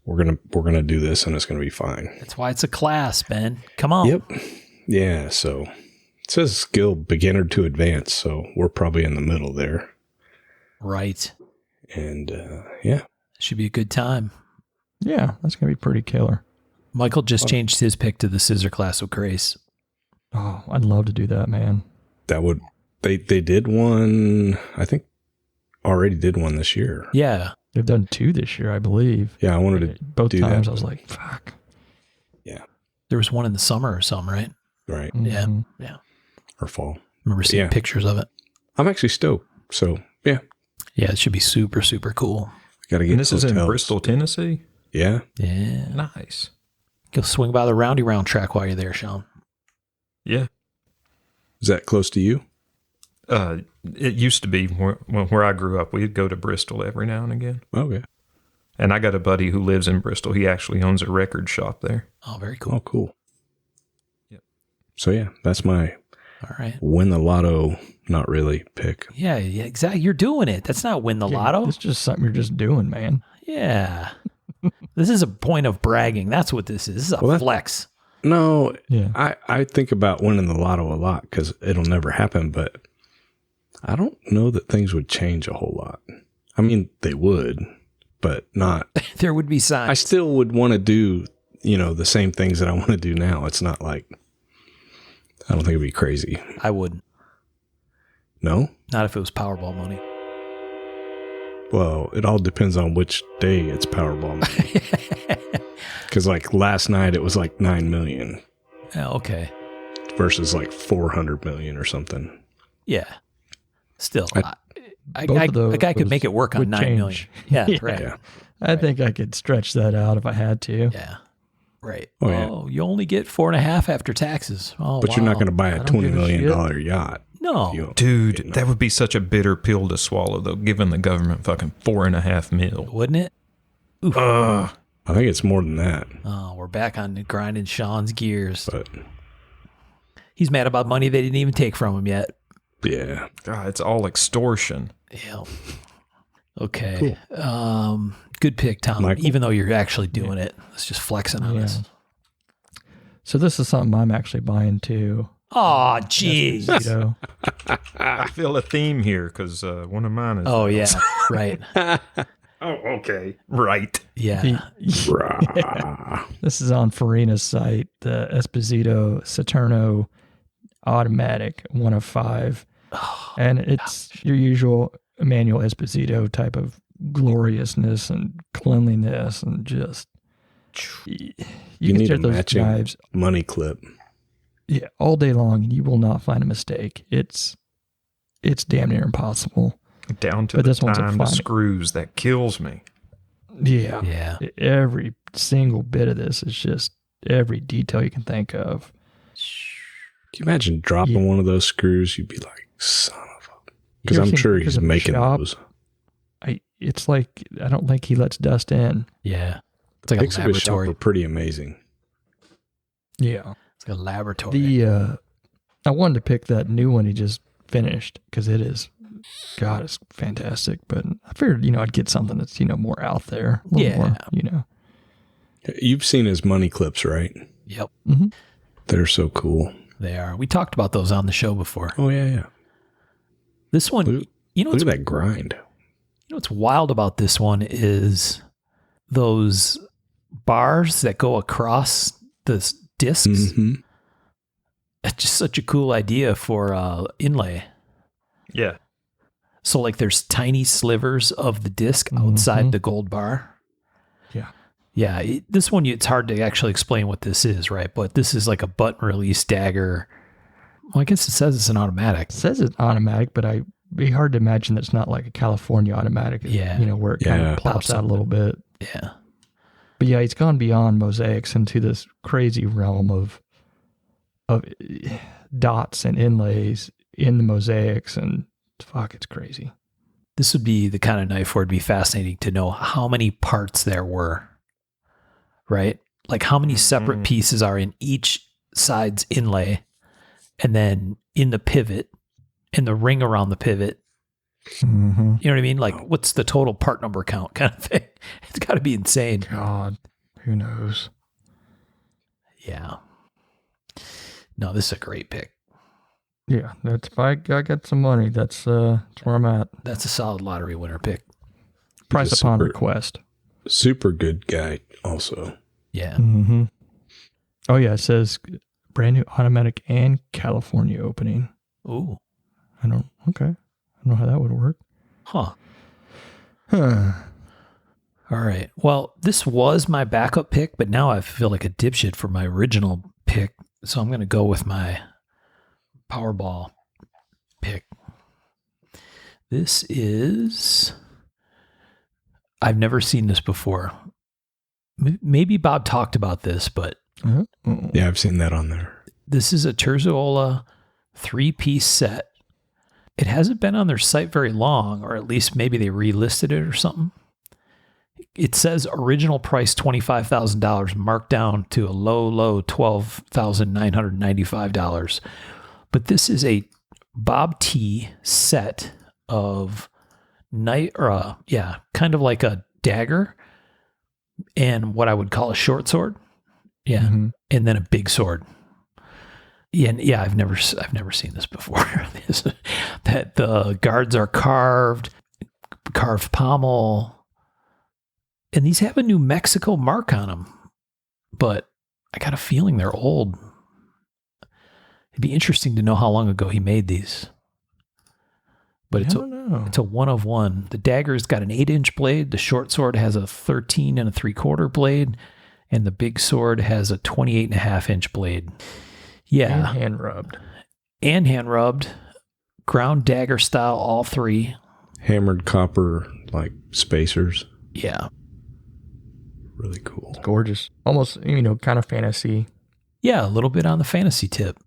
we're gonna do this and it's gonna be fine. That's why it's a class, Ben. Come on. Yep. Yeah. So it says skill beginner to advanced, so we're probably in the middle there. Right. And yeah, Should be a good time. Yeah, that's going to be pretty killer. Michael just changed his pick to the scissor class with Grace. Oh, I'd love to do that, man. that would they did one. I think already did one this year. Yeah. They've done 2 this year, I believe. Yeah, I wanted to Both do times that, I was but- like, fuck. There was one in the summer or something, right? right Mhm. Yeah. or fall. Remember seeing Yeah. pictures of it. I'm actually stoked. So yeah, Yeah, it should be super, super cool. got to get And this is in hotels. Bristol, Tennessee. Yeah, Yeah. Nice. Go swing by the Roundy Round track while you're there, Sean. Yeah. is that close to you? It used to be where I grew up. We'd go to Bristol every now and again. Okay. And I got a buddy who lives in Bristol. He actually owns a record shop there. Oh, very cool. Oh, cool. Yep. So yeah, that's my All right. win the lotto. Not really pick. Yeah, exactly. You're doing it. That's not win the Yeah, lotto. It's just something you're just doing, man. Yeah. This is a point of bragging. That's what this is. This is a Well, that- flex. No, Yeah. I think about winning the lotto a lot because it'll never happen. But I don't know that things would change a whole lot. I mean, they would, but not. There would be I signs. still would want to do, the same things that I want to do now. It's not like, I don't think it'd be crazy. I wouldn't. No? Not if it was Powerball money. Well, it all depends on which day it's Powerball money. Because like last night it was like 9 million Yeah, okay. versus like 400 million or something. Yeah. Still, I- Both of a those guy could make it work on would 9 million. change. Yeah, Yeah. right. Yeah. I think I could stretch that out if I had to. Yeah. Right. Oh, yeah. You only get 4.5 after taxes. Oh, But you're not wow. going to buy I a don't $20 give a million shit. yacht. No. You know, Dude, that would be such a bitter pill to swallow, though, giving the government fucking $4.5 million. Wouldn't it? Oof. I think it's more than that. Oh, we're back on grinding Sean's gears. But He's mad about money they didn't even take from him yet. yeah. God, it's all extortion. Yeah. Okay. Good pick, Tom. Michael? Even though you're actually doing it, it's just flexing on Yeah. us. So this is something I'm actually buying too. Oh, jeez. You know, I feel a theme here because one of mine is. Oh, yeah. Right. Oh, okay. Right. Yeah. Rah. this is on Farina's site, the Esposito Saturno Automatic 1 of 5. And it's your usual Emmanuel Esposito type of gloriousness and cleanliness and just you can need stare a at those matching knives money clip. all day long and you will not find a mistake. It's damn near impossible. Down to But the this one's a time the fine- screws that kills me. Yeah. Yeah. Every single bit of this is just every detail you can think of. Can you imagine dropping Yeah. one of those screws? You'd be like, son of a. Because You ever I'm seen sure pictures he's of the making shop? those. It's like I don't think he lets dust in. Yeah. It's like a Pics of his shop laboratory. are pretty amazing. Yeah. It's like a laboratory. The I wanted to pick that new one he just finished because it is, God, it's fantastic. But I figured I'd get something that's more out there, a little Yeah. more. You've seen his money clips, right? Yep. They're so cool. They are. We talked about those on the show before. Oh, yeah, yeah. This one, Look, what's look at that grind. what's wild about this one is those bars that go across the discs. Mm-hmm. It's just such a cool idea for inlay. Yeah. So like there's tiny slivers of the disc outside the gold bar. Yeah. Yeah, this one, it's hard to actually explain what this is, right? But this is like a button release dagger. Well, I guess it says it's an automatic. It says it's automatic, but I'd be hard to imagine that's not like a California automatic. Yeah. Where it kind of plops out a little bit. Yeah. But yeah, it's gone beyond mosaics into this crazy realm of dots and inlays in the mosaics, and fuck, it's crazy. This would be the kind of knife where it'd be fascinating to know how many parts there were, right? Like how many separate pieces are in each side's inlay, and then in the pivot, in the ring around the pivot. Mm-hmm. You know what I mean? Like, what's the total part number count kind of thing? It's got to be insane. God, who knows? Yeah. No, this is a great pick. Yeah, that's if I get some money, that's where I'm at. That's a solid lottery winner pick. Price He's a upon super- request. Super good guy also. Yeah. Mm-hmm. Oh yeah, it says brand new automatic and California opening. Ooh. I don't know how that would work. Huh. Huh. All right. Well, this was my backup pick, but now I feel like a dipshit for my original pick. So I'm going to go with my Powerball pick. This is, I've never seen this before. Maybe Bob talked about this, but Yeah, I've seen that on there. this is a Terziola 3-piece set. It hasn't been on their site very long, or at least maybe they relisted it or something. It says original price $25,000, marked down to a low $12,995. But this is a Bob T set of kind of like a dagger and what I would call a short sword. Yeah. Mm-hmm. And then a big sword. Yeah, and I've never seen this before. That the guards are carved pommel, and these have a New Mexico mark on them, but I got a feeling they're old. It'd be interesting to know how long ago he made these. But I don't know. it's a 1 of 1. The dagger's got an 8-inch blade. The short sword has a 13 3/4 blade, and the big sword has a 28.5-inch blade. Yeah. And hand rubbed. And hand rubbed, ground dagger style, all three. Hammered copper, like spacers. Yeah. Really cool. Gorgeous. Almost, kind of fantasy. Yeah, a little bit on the fantasy tip.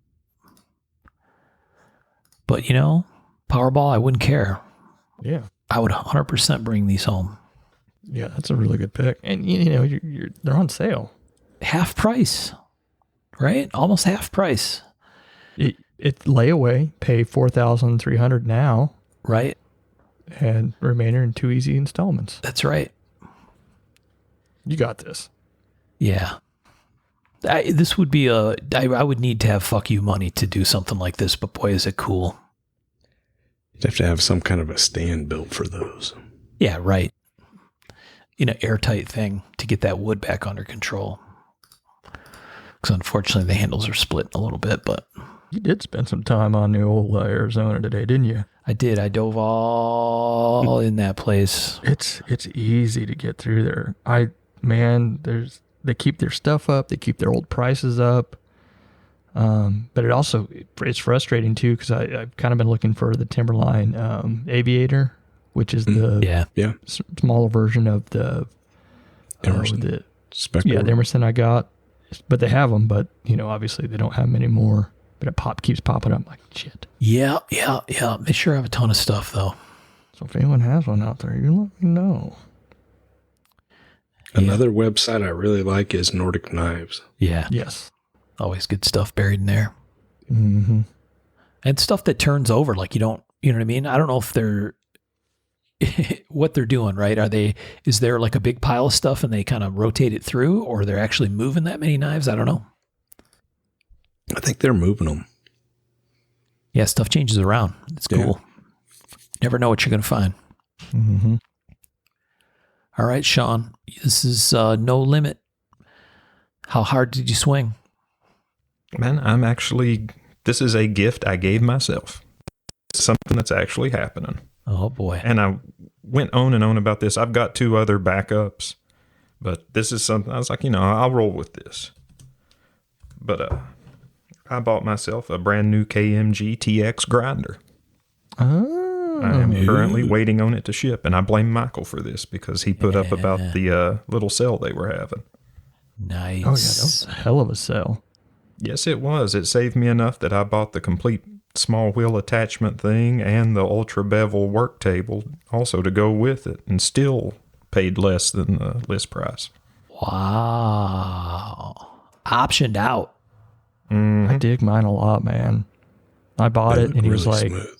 But, Powerball, I wouldn't care. Yeah. I would 100% bring these home. Yeah, that's a really good pick. And, they're on sale. Half price, right? Almost half price, It's layaway, pay $4,300 now, right? and remainder in 2 easy installments. That's right. You got this. Yeah. This would be I would need to have fuck you money to do something like this, but boy, is it cool. You'd have to have some kind of a stand built for those. Yeah, right. Airtight thing to get that wood back under control. Because unfortunately the handles are split a little bit, but You did spend some time on the old Arizona today, didn't you? I did. I dove all in that place. It's easy to get through there. They keep their stuff up. They keep their old prices up. But it's frustrating too, because I've kind of been looking for the Timberline Aviator, which is the Yeah. smaller version of the Emerson. Spectre. the Emerson I got. But they have them, but obviously they don't have them anymore. But it keeps popping up like shit. Yeah. They sure have a ton of stuff though. So if anyone has one out there, you let me know. Another website I really like is Nordic Knives. Yeah. Yes. Always good stuff buried in there. Mm-hmm. And stuff that turns over, like you know what I mean? I don't know if they're what they're doing, right? Is there like a big pile of stuff and they kind of rotate it through, or they're actually moving that many knives? I don't know. I think they're moving them. Yeah, stuff changes around. It's cool. Never know what you're going to find. Mm-hmm. All right, Sean, this is No Limit. How hard did you swing? Man, this is a gift I gave myself. It's something that's actually happening. Oh boy. And I went on and on about this. I've got 2 other backups, But this is something I was like, I'll roll with this. But I bought myself a brand new KMG TX grinder. Oh. I am currently waiting on it to ship, and I blame Michael for this because he put up about the little sale they were having. Nice. Oh, yeah, that was a hell of a sell. Yes, it was. It saved me enough that I bought the complete small wheel attachment thing and the ultra bevel work table also to go with it, and still paid less than the list price. Wow. Optioned out. I dig mine a lot, man. I bought They it, look and he was really like, smooth.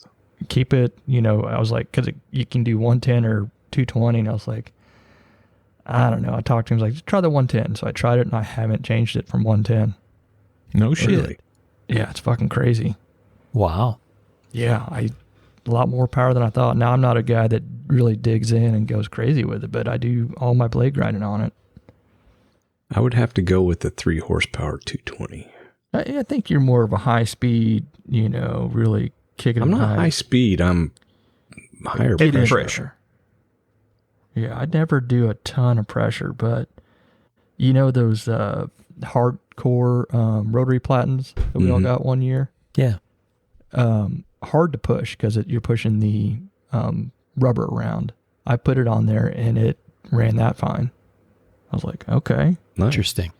keep it, I was like, because you can do 110 or 220, and I was like, I don't know. I talked to him, he was like, just try the 110. So I tried it, and I haven't changed it from 110. No shit. Really? Yeah, it's fucking crazy. Wow. Yeah, a lot more power than I thought. Now, I'm not a guy that really digs in and goes crazy with it, but I do all my blade grinding on it. I would have to go with the 3 horsepower 220. I think you're more of a high speed, really kicking I'm it not high speed. I'm higher Heavy pressure. pressure. Yeah, I'd never do a ton of pressure, but those hardcore rotary platens that we all got one year? Yeah. Hard to push because you're pushing the rubber around. I put it on there and it ran that fine. I was like, okay. Nice. Interesting.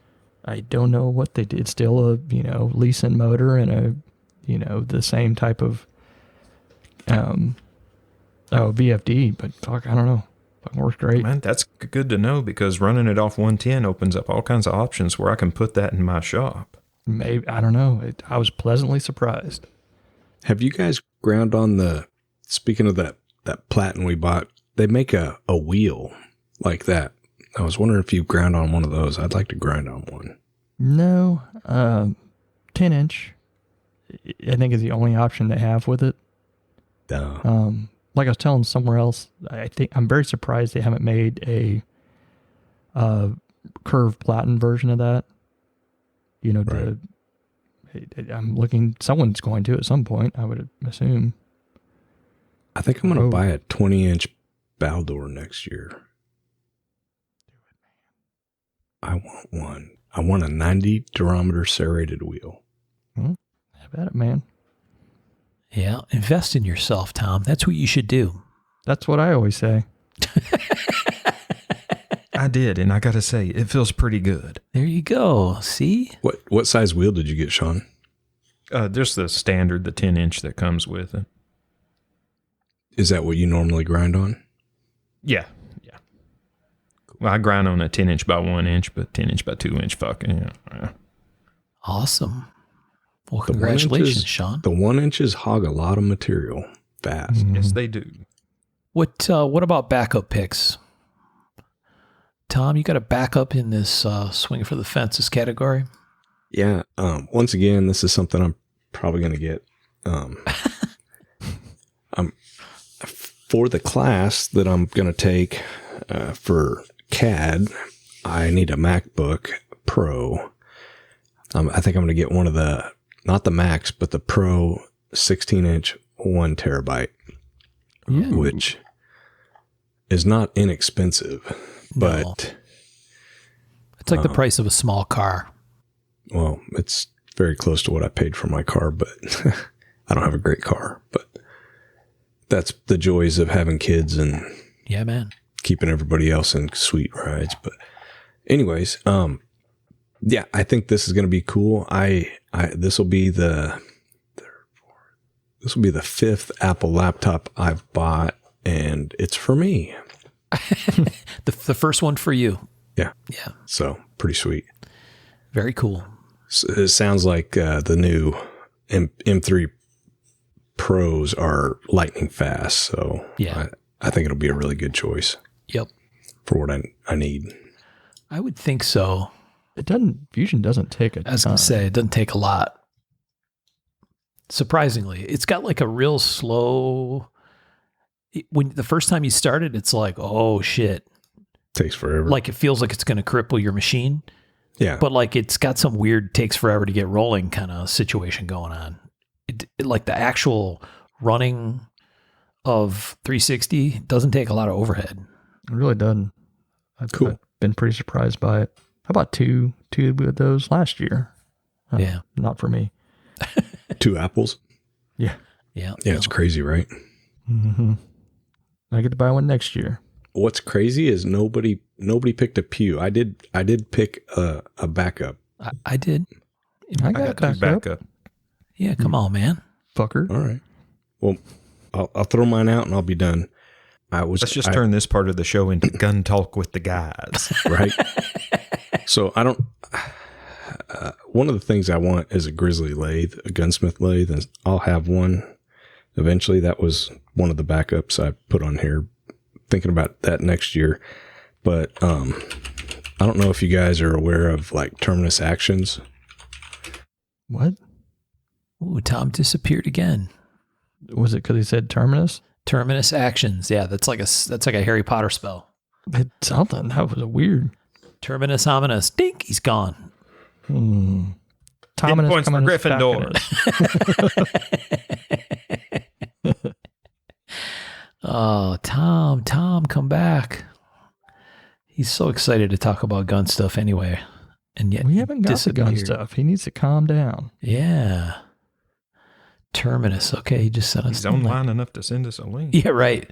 I don't know what they did. Still a, Leeson motor and a, the same type of VFD, but fuck, I don't know. Fucking works great. Man, that's good to know because running it off 110 opens up all kinds of options where I can put that in my shop. Maybe, I don't know. I was pleasantly surprised. Have you guys ground on speaking of that platen we bought, they make a wheel like that. I was wondering if you ground on one of those. I'd like to grind on one. No, 10-inch, I think is the only option they have with it. Duh. Like I was telling somewhere else, I think I'm very surprised they haven't made a curved platen version of that. Right. I'm looking, someone's going to at some point, I would assume. I think I'm going to buy a 20-inch Baldor next year. I want one. I want a 90 durometer serrated wheel. Have at it, man. Yeah. Invest in yourself, Tom. That's what you should do. That's what I always say. I did, and I got to say, it feels pretty good. There you go. See? What size wheel did you get, Sean? Just the standard, the 10-inch that comes with it. Is that what you normally grind on? Yeah. Well, I grind on a 10-inch by 1-inch, but 10-inch by 2-inch fucking, yeah. Awesome. Well, The 1 congratulations, inches- Sean. The 1 inches hog a lot of material fast. Yes, they do. What about backup picks? Tom, you got a backup in this swing for the fences category? Yeah. Once again, this is something I'm probably going to get. For the class that I'm going to take for CAD, I need a MacBook Pro. I think I'm going to get one of not the Max, but the Pro 16-inch 1 terabyte, which is not inexpensive, but No. It's like the price of a small car. well, it's very close to what I paid for my car, but I don't have a great car, but that's the joys of having kids and Yeah, man. keeping everybody else in sweet rides. But anyways, yeah, I think this is going to be cool. This will be the 5th Apple laptop I've bought, and it's for me. The first one for you. Yeah. Yeah. So pretty sweet. Very cool. It sounds like the new M3 Pros are lightning fast. So Yeah. I think it'll be a really good choice Yep. for what I need. I would think so. Fusion doesn't take a I was going to say, it doesn't take a lot. Surprisingly, it's got like a real slow. When the first time you start it, it's like, oh shit. Takes forever. Like it feels like it's going to cripple your machine. yeah. But like it's got some weird takes forever to get rolling kind of situation going on. Like the actual running of 360 doesn't take a lot of overhead. It really doesn't. Cool. been pretty surprised by it. How about two of those last year? Yeah. Not for me. 2 apples. Yeah. Yeah. Yeah, it's crazy, right? Mm-hmm. I get to buy one next year. What's crazy is nobody picked a pew. I did pick a backup. I did. I got two backup. Yeah, come on, man. Fucker. All right. Well, I'll throw mine out and I'll be done. Let's just turn this part of the show into gun talk with the guys. right. So I don't. One of the things I want is a Grizzly lathe, a gunsmith lathe, and I'll have one eventually. That was one of the backups I put on here. Thinking about that next year, but I don't know if you guys are aware of like Terminus Actions. What? Ooh, Tom disappeared again. Was it because he said Terminus? Terminus Actions. Yeah, that's like a Harry Potter spell. It's something. That was a weird. Terminus ominous. Dink, he's gone. Terminus points for coming Gryffindor. Oh, Tom, come back. He's so excited to talk about gun stuff anyway. And yet We haven't got the gun disappeared. stuff. He needs to calm down. Yeah. Terminus. Okay, he just sent us. He's online enough to send us a link. Yeah, right.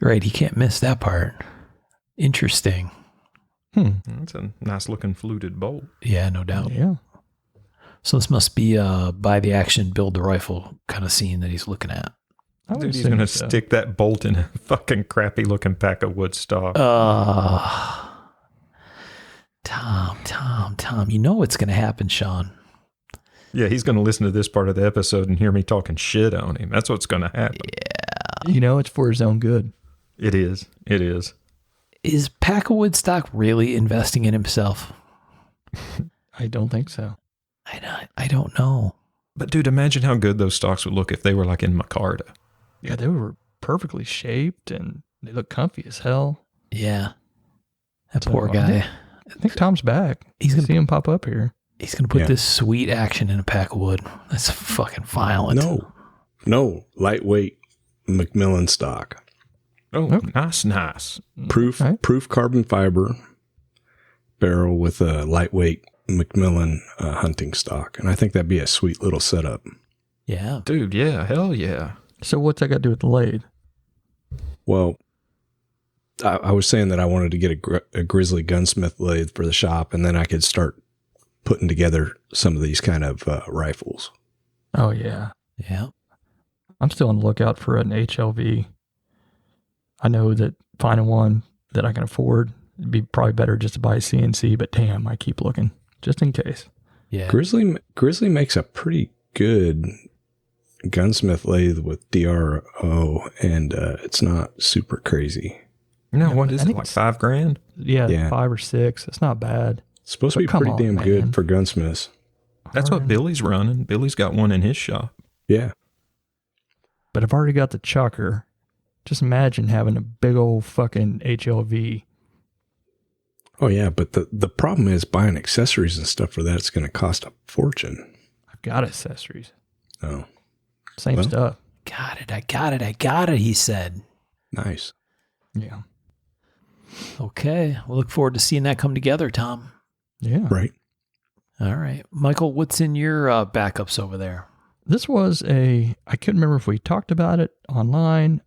Right. He can't miss that part. Interesting. That's a nice looking fluted bolt. Yeah, no doubt. Yeah. So this must be buy the action, build the rifle kind of scene that he's looking at. I would Dude, he's assume going to so. stick that bolt in a fucking crappy looking pack of wood stock. Tom, you know what's going to happen, Sean. Yeah, he's going to listen to this part of the episode and hear me talking shit on him. That's what's going to happen. You know, it's for his own good. It is. It is. Is Pack of Woodstock really investing in himself? I don't think so. I don't know. But dude, imagine how good those stocks would look if they were like in Micarta. Yeah, they were perfectly shaped and they look comfy as hell. Yeah. That So, poor I guy. I think Tom's back. He's gonna- see him pop up here. He's going to put Yeah. this sweet action in a pack of wood. That's fucking violent. No, lightweight Macmillan stock, Oh, Okay. nice. proof Right. proof carbon fiber barrel with a lightweight Macmillan hunting stock, and I think that'd be a sweet little setup. Yeah. Dude, yeah, hell yeah. So what's that got to do with the lathe? Well, I was saying that I wanted to get a Grizzly gunsmith lathe for the shop, and then I could start putting together some of these kind of rifles. Oh, yeah. Yeah. I'm still on the lookout for an HLV. I know that finding one that I can afford would be probably better just to buy a CNC, but damn, I keep looking just in case. Yeah. Grizzly makes a pretty good gunsmith lathe with DRO, and it's not super crazy. No, what is I it, think like it's- $5,000? Yeah, Yeah. 5 or 6. It's not bad. It's supposed to But be come pretty on, damn man. good for gunsmiths. That's what Alright. Billy's running. Billy's got one in his shop. Yeah. But I've already got the chucker. Just imagine having a big old fucking HLV. Oh yeah, but the problem is buying accessories and stuff for that. It's going to cost a fortune. I've got accessories. Oh, Same Well. stuff. I got it, he said. nice. Yeah. Okay. We'll look forward to seeing that come together, Tom. Yeah. Right. All right. Michael, what's in your backups over there? This was I couldn't remember if we talked about it online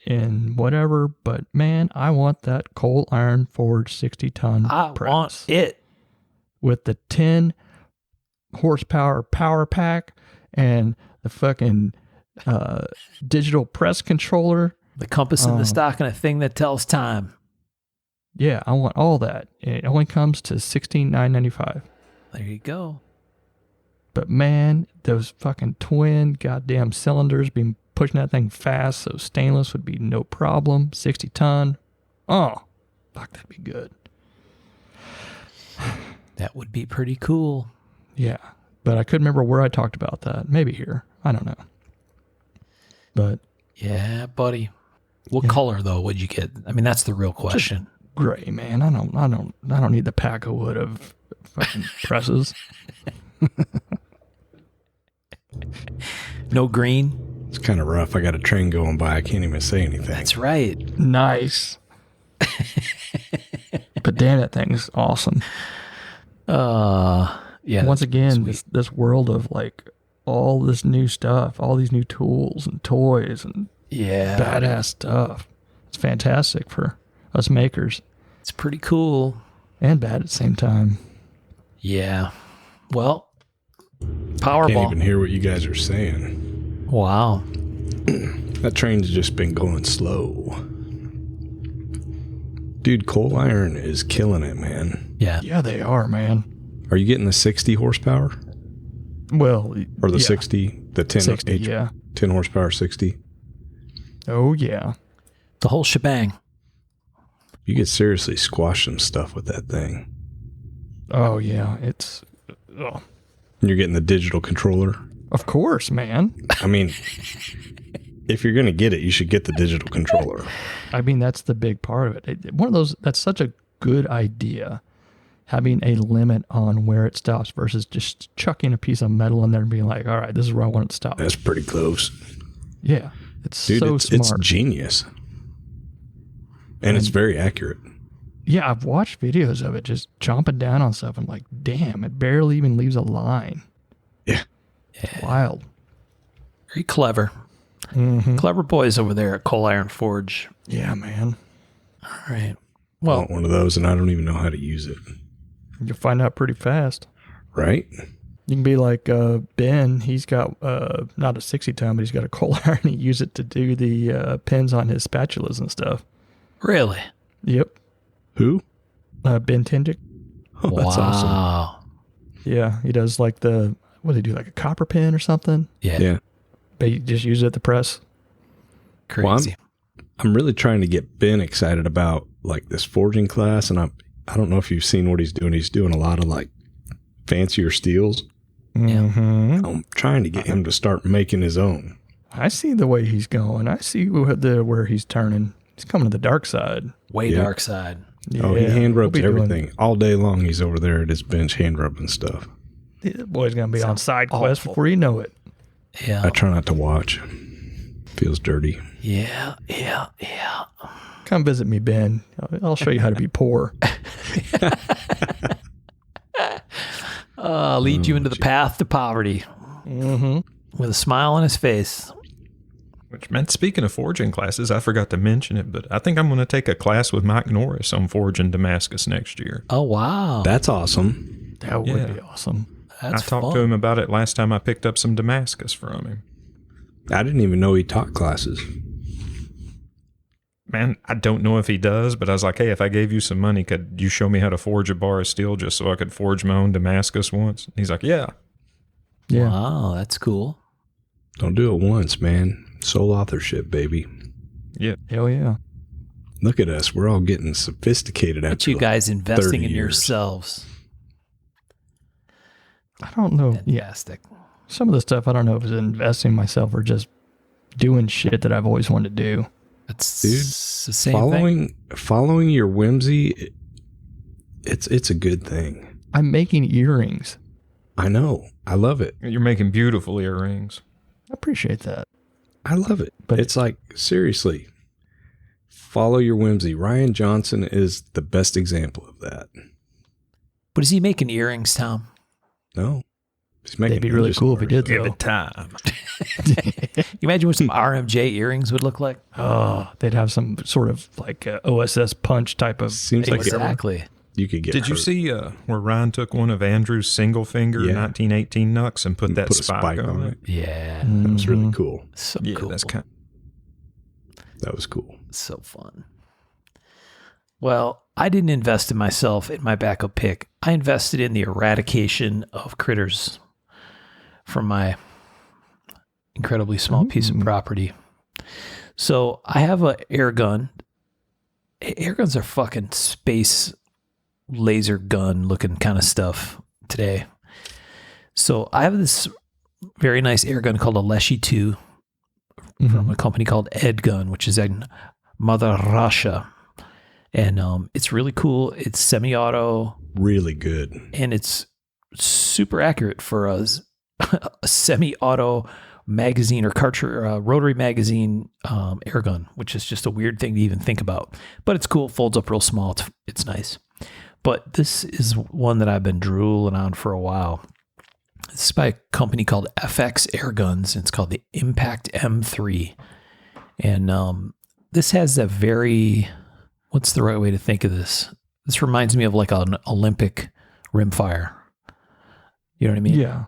and whatever, but man, I want that coal iron forged 60-ton I press want it. with the 10 horsepower power pack and the fucking digital press controller. The compass in Oh. the stock and a thing that tells time. Yeah, I want all that. It only comes to $16,995. There you go. But man, those fucking twin goddamn cylinders been pushing that thing fast, so stainless would be no problem. 60 ton. Oh, fuck, that'd be good. That would be pretty cool. Yeah, but I couldn't remember where I talked about that. Maybe here. I don't know. But Yeah, buddy. What Yeah. color though would you get? I mean, that's the real question. gray, man. I don't need the pack of wood of fucking presses. No green. It's kind of rough. I got a train going by. I can't even say anything. That's right. Nice. But damn, that thing's awesome. Yeah. Once again, sweet. this world of like all this new stuff, all these new tools and toys and Yeah. badass stuff. It's fantastic for us makers It's pretty cool. and bad at the same time. Yeah. Well, Can't Powerball. even hear what you guys are saying. Wow. That train's just been going slow. Dude, coal iron is killing it, man. Yeah. Yeah, they are, man. Are you getting the 60 horsepower? Well, Or the yeah, 60? The 10, 60, yeah. 10 horsepower 60? Oh, yeah. The whole shebang. You could seriously squash some stuff with that thing. Oh, yeah. It's, oh, And you're getting the digital controller. of course, man. I mean, if you're going to get it, you should get the digital controller. I mean, that's the big part of it. One of those, that's such a good idea, having a limit on where it stops versus just chucking a piece of metal in there and being like, all right, this is where I want it to stop. That's pretty close. Yeah. It's Dude, so it's smart. genius. And it's very accurate. Yeah, I've watched videos of it just chomping down on stuff. I'm like, damn, it barely even leaves a line. Yeah. It's wild. Very clever. Mm-hmm. Clever boys over there at Coal Iron Forge. Yeah, man. All right. I Well, want one of those, and I don't even know how to use it. You'll find out pretty fast. Right? You can be like Ben. He's got not a 60 ton, but he's got a coal iron. He uses it to do the pins on his spatulas and stuff. really? Yep. Who? Ben Tindick. Oh, that's awesome. Wow. Yeah, he does like what do they do, like a copper pin or something? Yeah. Yeah. But you just use it at the press. Crazy. I'm really trying to get Ben excited about like this forging class, and I don't know if you've seen what he's doing. He's doing a lot of like fancier steels. Mm-hmm. I'm trying to get him to start making his own. I see the way he's going. I see where he's turning. He's coming to the dark side. Way Yeah. dark side. Oh, he hand we'll rubs be doing- everything all day long. He's over there at his bench hand rubbing stuff. The boy's gonna be on side quest awful. before you know it. Yeah. I try not to watch. Feels dirty. Yeah. Come visit me, Ben. I'll show you how to be poor. Lead you into the path to poverty Mm-hmm. with a smile on his face. Which, man, speaking of forging classes, I forgot to mention it, but I think I'm going to take a class with Mike Norris on forging Damascus next year. Oh, wow. That's awesome. That would Yeah. be awesome. That's I talked fun. to him about it last time I picked up some Damascus from him. I didn't even know he taught classes. Man, I don't know if he does, but I was like, hey, if I gave you some money, could you show me how to forge a bar of steel just so I could forge my own Damascus once? He's like, yeah. Yeah. Wow, that's cool. Don't do it once, man. Sole authorship, baby. Yeah. Hell yeah. Look at us. We're all getting sophisticated But after you guys investing 30 in years. yourselves. I don't know. Yeah. Fantastic. Some of the stuff I don't know if it's investing in myself or just doing shit that I've always wanted to do. It's Dude, the same thing. following your whimsy. It's a good thing. I'm making earrings. I know. I love it. You're making beautiful earrings. I appreciate that. I love it. But- But it's like, seriously, follow your whimsy. Ryan Johnson is the best example of that. But is he making earrings, Tom? No. He's making They'd be really ninja cool if he stars. did, Give though. it time. You imagine what some RMJ earrings would look like? Oh, they'd have some sort of like OSS punch type of. Seems like Exactly. you could get Did you hurt. see where Ryan took one of Andrew's single finger Yeah. 1918 knucks and put that Put a spike on it? Yeah. That was really Mhm. cool. So Yeah, cool. that's kind. That was cool. So fun. Well, I didn't invest in myself in my backup pick. I invested in the eradication of critters from my incredibly small piece of property. So I have a air gun. Air guns are fucking space laser gun looking kind of stuff today. So I have this very nice air gun called a Leshy 2 from a company called Ed Gun, which is in Mother Russia. And it's really cool. It's semi-auto Really good. and it's super accurate for a semi-auto magazine or cartridge, rotary magazine air gun, which is just a weird thing to even think about. But it's cool. It folds up real small. It's nice. But this is one that I've been drooling on for a while. It's by a company called FX Airguns. It's called the Impact M3. And this has a very, what's the right way to think of this? This reminds me of like an Olympic rimfire. You know what I mean? Yeah.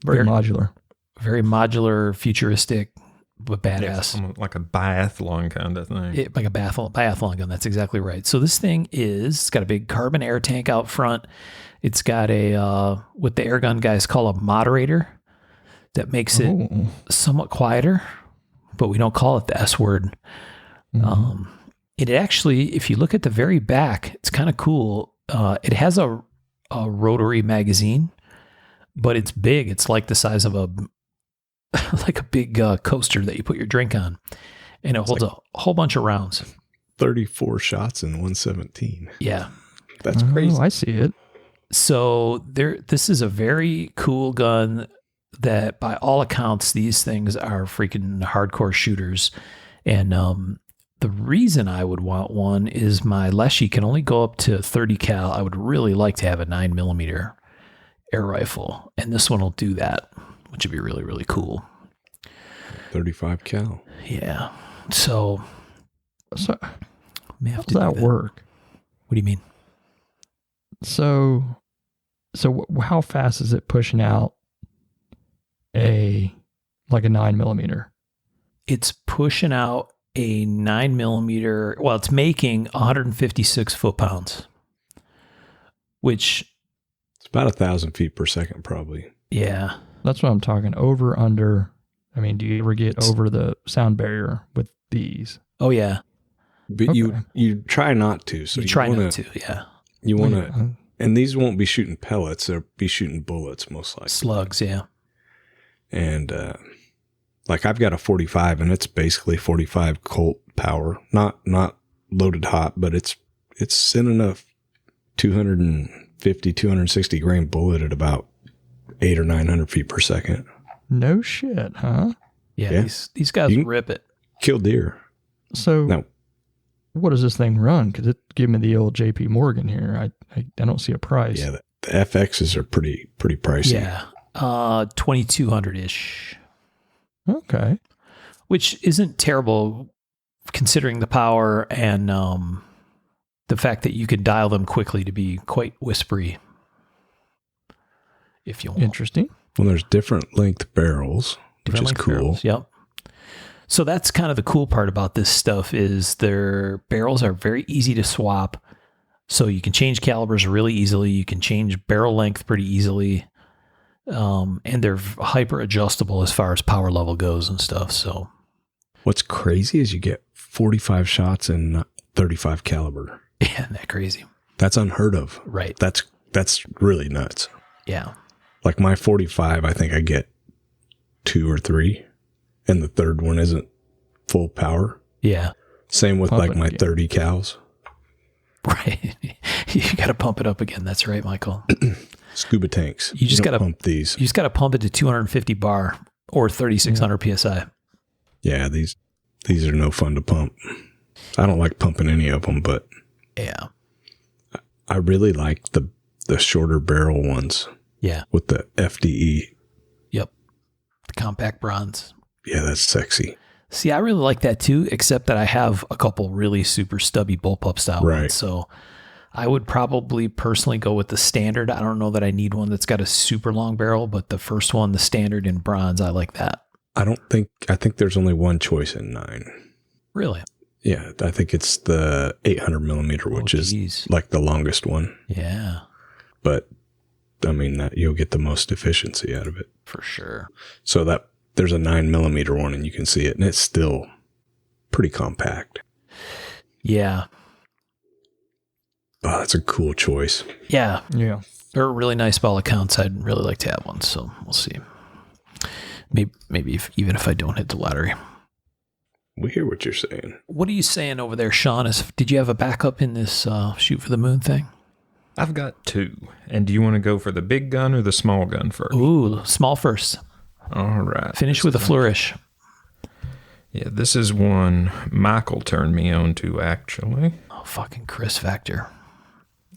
Very modular. Very modular, futuristic, but badass. Yeah, almost like a biathlon kind of thing. Like a biathlon gun. That's exactly right. So this thing it's got a big carbon air tank out front. It's got a, what the air gun guys call a moderator that makes it somewhat quieter, but we don't call it the S word. Mm-hmm. It actually, if you look at the very back, it's kind of cool. It has a rotary magazine, but it's big. It's like the size of a big coaster that you put your drink on, and it holds a whole bunch of rounds. 34 shots in 117. Yeah, that's crazy. I see it. So this is a very cool gun that, by all accounts, these things are freaking hardcore shooters. And the reason I would want one is my Leshy can only go up to 30 cal. I would really like to have a 9mm air rifle, and this one will do that, which would be really, really cool. 35 cal. Yeah. So how does do that work? What do you mean? So how fast is it pushing out a 9mm? It's pushing out a 9mm. Well, it's making 156 foot-pounds, which it's about 1,000 feet per second, probably. Yeah. That's what I'm talking. Over, under. I mean, do you ever get over the sound barrier with these? Oh, yeah. But Okay. you try not to. So you try not to, yeah. You want to, and these won't be shooting pellets. They'll be shooting bullets, most likely. Slugs, yeah. And like I've got a 45, and it's basically 45 Colt power. Not loaded hot, but it's sending a 250, 260 grain bullet at about 800 or 900 feet per second. No shit, huh? Yeah. These guys rip it. Kill deer. So no. What does this thing run? Because it give me the old JP Morgan here. I don't see a price. Yeah, the FXs are pretty pricey. Yeah, 2,200-ish. Okay, which isn't terrible considering the power and the fact that you can dial them quickly to be quite whispery. If you want. Interesting. Well, there's different length barrels, which is cool. Barrels, yep. So that's kind of the cool part about this stuff is their barrels are very easy to swap. So you can change calibers really easily. You can change barrel length pretty easily. And they're hyper adjustable as far as power level goes and stuff. So what's crazy is you get 45 shots in 35 caliber. Yeah, isn't that crazy? That's unheard of. Right. That's really nuts. Yeah. Like my 45, I think I get 2 or 3. And the third one isn't full power. Yeah. Same with like my 30 cals. Right. You got to pump it up again. That's right, Michael. Scuba tanks. You just got to pump these. You just got to pump it to 250 bar or 3,600 PSI. Yeah. These are no fun to pump. I don't like pumping any of them, but yeah, I really like the shorter barrel ones. Yeah. With the FDE. Yep. The compact bronze. Yeah, that's sexy. See, I really like that too, except that I have a couple really super stubby bullpup style ones. So I would probably personally go with the standard. I don't know that I need one that's got a super long barrel, but the first one, the standard in bronze, I like that. I think there's only one choice in 9. Really? Yeah, I think it's the 800 millimeter, which is like the longest one. Yeah. But I mean, that you'll get the most efficiency out of it. For sure. So that there's a 9 millimeter one and you can see it, and it's still pretty compact. Yeah. Oh, that's a cool choice. Yeah. Yeah. They're really nice ball accounts. I'd really like to have one. So we'll see. Maybe even if I don't hit the lottery. We hear what you're saying. What are you saying over there, Sean? Did you have a backup in this shoot for the moon thing? I've got 2. And do you want to go for the big gun or the small gun first? Ooh, small first. All right. Finish with a flourish. Yeah, this is one Michael turned me on to, actually. Oh, fucking Chris Factor.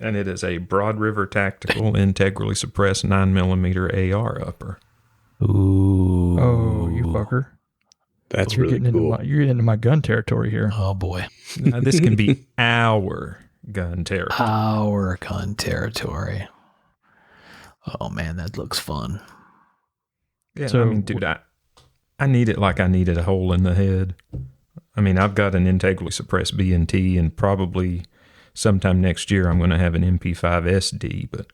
And it is a Broad River Tactical integrally suppressed 9mm AR upper. Ooh. Oh, you fucker. That's You're really getting cool. you're getting into my gun territory here. Oh, boy. Now, this can be our gun territory. Our gun territory. Oh, man, that looks fun. Yeah, So- I mean, dude, I need it like I needed a hole in the head. I mean, I've got an integrally suppressed B&T, and probably sometime next year I'm going to have an MP5 SD, but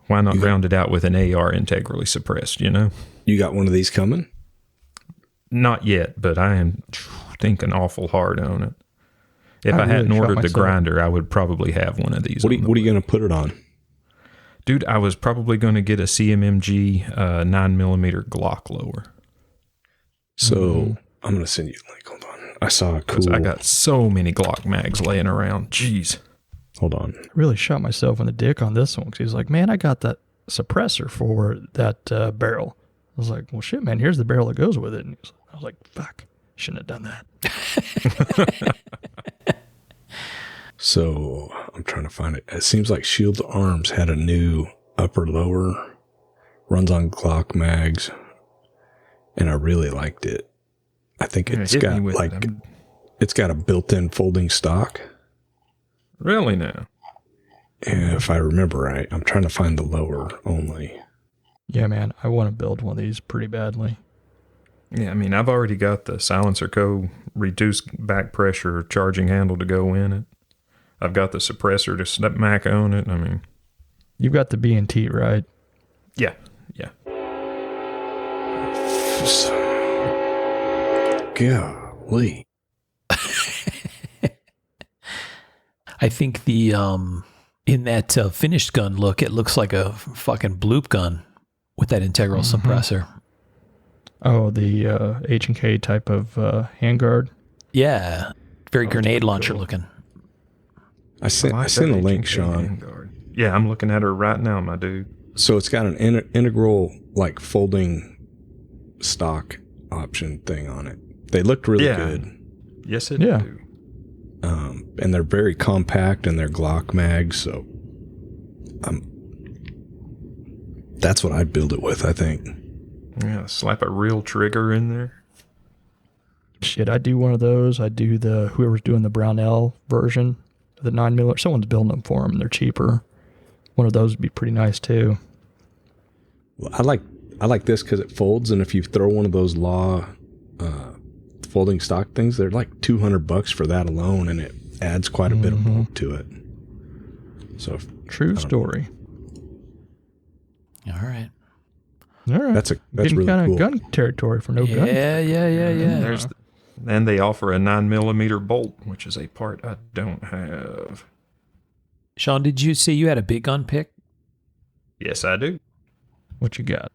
why not round it out with an AR integrally suppressed, you know? You got one of these coming? Not yet, but I am thinking awful hard on it. If I really hadn't shot ordered the myself. grinder, I would probably have one of these. What on the are you going to put it on? Dude, I was probably going to get a CMMG 9mm Glock lower. So I'm going to send you a link. Hold on. I saw a Because cool. I got so many Glock mags laying around. Jeez. Hold on. I really shot myself in the dick on this one because he was like, man, I got that suppressor for that barrel. I was like, well, shit, man, here's the barrel that goes with it. And I was like, fuck, shouldn't have done that. So I'm trying to find it. It seems like Shield Arms had a new upper lower, runs on Glock mags, and I really liked it. I think Yeah, it's hit me got with like it. it's got a built-in folding stock. Really now? And if I remember right, I'm trying to find the lower only. Yeah, man, I want to build one of these pretty badly. Yeah, I mean, I've already got the Silencer Co. reduced back pressure charging handle to go in it. I've got the suppressor to step back on it. I mean, You've got the B&T, right? yeah. Golly. I think the in that finished gun look, it looks like a fucking bloop gun with that integral suppressor. Oh, the H&K type of handguard. Yeah, very grenade pretty launcher cool. looking. I sent a link, Sean. Yeah, I'm looking at her right now, my dude. So it's got an integral like folding stock option thing on it. They looked really Yeah. good. Yes, it Yeah. do. And they're very compact and they're Glock mags. So that's what I'd build it with, I think. Yeah, slap a real trigger in there. Shit, I do one of those. I do whoever's doing the Brownell version of the 9mm. Someone's building them for them. And they're cheaper. One of those would be pretty nice too. Well, I like this because it folds, and if you throw one of those Law folding stock things, they're like $200 for that alone, and it adds quite a bit of bulk to it. So True story. All right. All right. that's Getting really kind cool. of gun territory for no gun. Yeah. And they offer a 9mm bolt, which is a part I don't have. Sean, did you say you had a big gun pick? Yes, I do. What you got?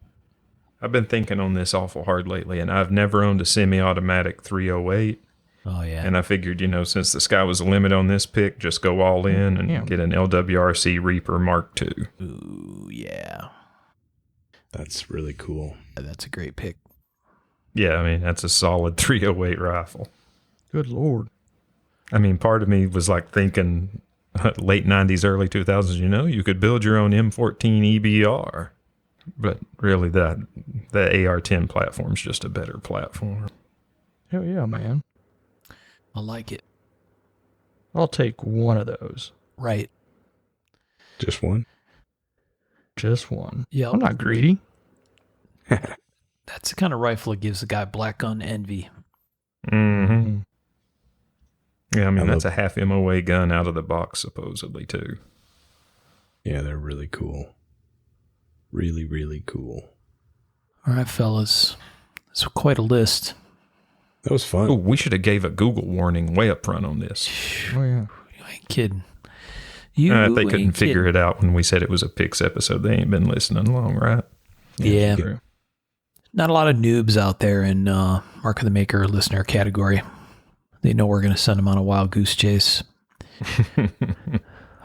I've been thinking on this awful hard lately, and I've never owned a semi-automatic 308. Oh yeah. And I figured, since the sky was the limit on this pick, just go all in and Yeah. get an LWRC Reaper Mark II. Ooh, yeah. That's really cool. That's a great pick. Yeah, I mean, that's a solid 308 rifle. Good Lord. I mean, part of me was like thinking late 90s, early 2000s, you could build your own M14 EBR. But really, the AR-10 platform's just a better platform. Hell yeah, man. I like it. I'll take one of those. Right. Just one? Just one. Yeah. I'm not greedy. That's the kind of rifle that gives a guy black gun envy. Mm-hmm. Yeah, I mean, I that's a half MOA gun out of the box, supposedly, too. Yeah, they're really cool. Really, really cool. All right, fellas. It's quite a list. That was fun. Oh, we should have gave a Google warning way up front on this. Oh, yeah. You ain't kidding. You They couldn't ain't figure kidding. it out when we said it was a Pix episode. They ain't been listening long, right? Yeah. True. Not a lot of noobs out there in Mark of the Maker listener category. They know we're going to send them on a wild goose chase.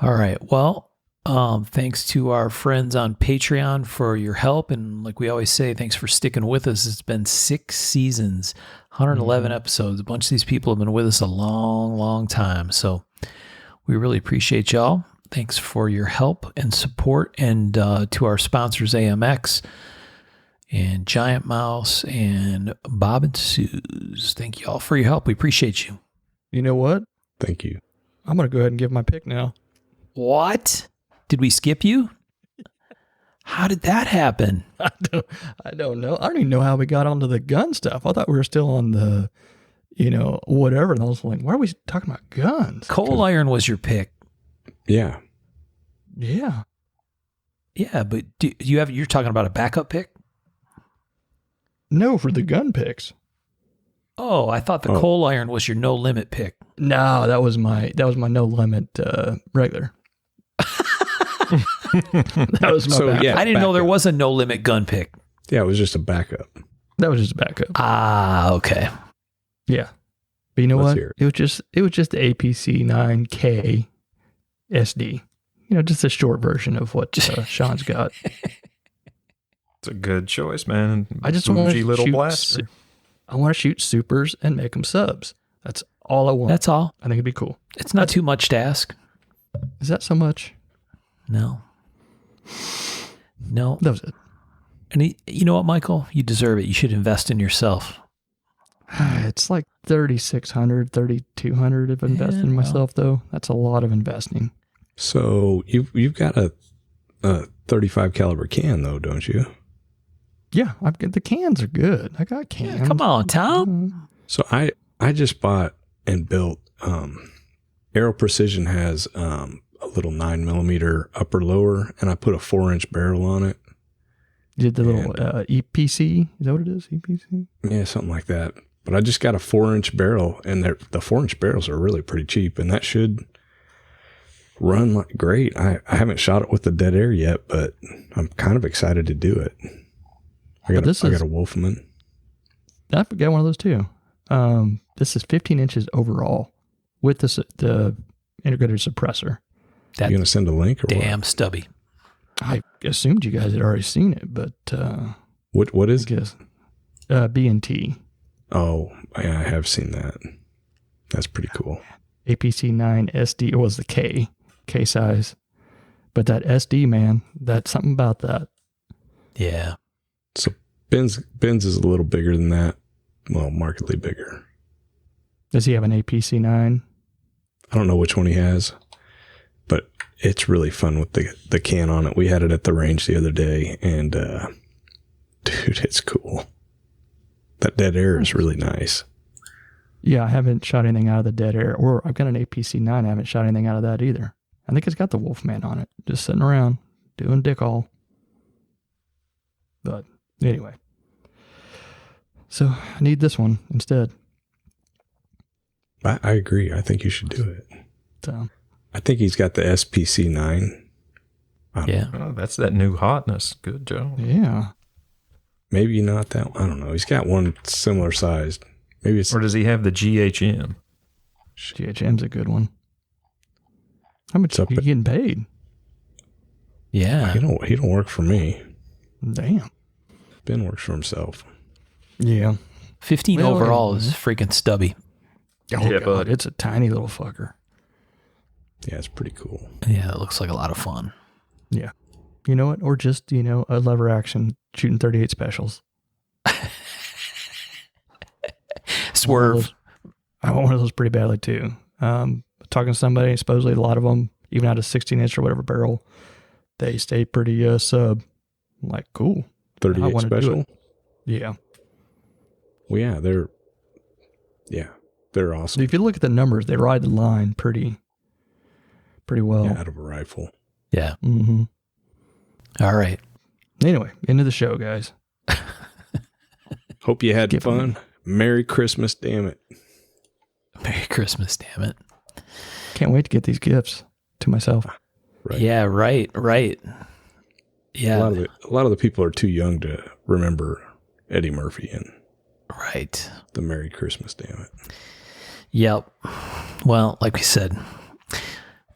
All right. Well, thanks to our friends on Patreon for your help. And like we always say, thanks for sticking with us. It's been 6 seasons, 111 episodes. A bunch of these people have been with us a long, long time. So We really appreciate y'all. Thanks for your help and support, and to our sponsors, AMX and Giant Mouse and Bob and Suze. Thank you all for your help. We appreciate you. You know what? Thank you. I'm going to go ahead and give my pick now. What? Did we skip you? How did that happen? I don't know. I don't even know how we got onto the gun stuff. I thought we were still on the, whatever. And I was like, why are we talking about guns? Coal iron was your pick. Yeah. Yeah. Yeah, but you're talking about a backup pick? No, for the gun picks. Oh, I thought the coal iron was your no limit pick. No, that was my no limit regular. That was my backup. I didn't know there was a no limit gun pick. Yeah, it was just a backup. That was just a backup. Ah, okay. Yeah. But you know Let's what? hear It was just the APC 9K SD. Just a short version of what Sean's got. It's a good choice, man. I just want Bougie to little shoot blaster. I want to shoot supers and make them subs. That's all I want. That's all. I think it'd be cool. It's not too much to ask. Is that so much? No. No. That was it. And you know what, Michael? You deserve it. You should invest in yourself. It's like 3,600, 3,200 of investing in myself, though. That's a lot of investing. So you've got a 35 caliber can, though, don't you? Yeah, the cans are good. I got cans. Yeah, come on, Tom. So I just bought and built. Aero Precision has a little 9mm upper lower, and I put a 4-inch barrel on it. You did the little EPC? Is that what it is? EPC? Yeah, something like that. But I just got a 4-inch barrel, and the 4-inch barrels are really pretty cheap, and that should run like great. I haven't shot it with the dead air yet, but I'm kind of excited to do it. I got a Wolfman. I got one of those too. This is 15 inches overall with the integrated suppressor. You going to send a link or damn what? stubby. I assumed you guys had already seen it, but what is it? B&T. Oh, yeah, I have seen that. That's pretty cool. APC 9 SD was the K size, but that SD, man, that's something about that. Yeah. So Ben's is a little bigger than that. Well, markedly bigger. Does he have an APC 9? I don't know which one he has, but it's really fun with the can on it. We had it at the range the other day, and dude, it's cool. That dead air is really nice. Yeah, I haven't shot anything out of the dead air, or I've got an APC 9. I haven't shot anything out of that either. I think it's got the Wolfman on it, just sitting around doing dick all. But anyway, so I need this one instead. I agree. I think you should do it. So I think he's got the SPC 9. Yeah. Oh, that's that new hotness. Good job. yeah, Maybe not that one. I don't know. He's got one similar sized. Maybe it's Or does he have the GHM? GHM's a good one. How much are up you at- getting paid? Yeah. he don't work for me. Damn. Ben works for himself. Yeah. 15 Well, overall is freaking stubby. Oh, Yeah, God, bud. it's a tiny little fucker. Yeah, it's pretty cool. Yeah, it looks like a lot of fun. Yeah. You know what? Or just, a lever action shooting 38 specials. Swerve. I want one of those pretty badly too. Talking to somebody, supposedly a lot of them, even out of 16-inch or whatever barrel, they stay pretty sub. I'm like, cool. 38 wanna do special. it. Yeah. Well, yeah, they're awesome. If you look at the numbers, they ride the line pretty well. Yeah, out of a rifle. Yeah. Mm-hmm. All right. Anyway, into the show, guys. Hope you had Give fun. Merry Christmas, damn it. Merry Christmas, damn it. Can't wait to get these gifts to myself. Right. Yeah, right. Yeah. A lot of the people are too young to remember Eddie Murphy and Right. the Merry Christmas, damn it. Yep. Well, like we said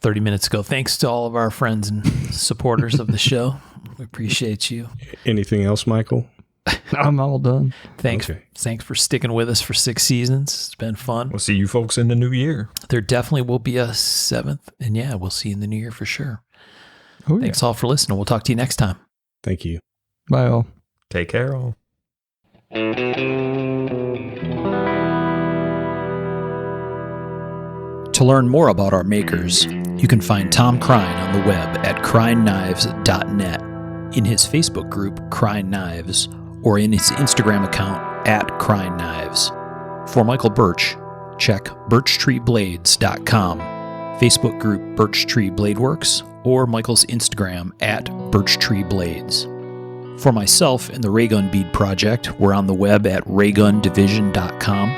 30 minutes ago, thanks to all of our friends and supporters of the show. We appreciate you. Anything else, Michael? I'm all done. Thanks for sticking with us for 6 seasons. It's been fun. We'll see you folks in the new year. There definitely will be a 7th. And yeah, we'll see you in the new year for sure. Oh, yeah. Thanks all for listening. We'll talk to you next time. Thank you. Bye, all. Take care, all. To learn more about our makers, you can find Tom Crine on the web at crineknives.net, in his Facebook group, Crine Knives, or in his Instagram account, at Crine Knives. For Michael Birch, check birchtreeblades.com, Facebook group Birch Tree Blade Works, or Michael's Instagram at birchtreeblades. For myself and the Raygun Bead Project, we're on the web at raygundivision.com.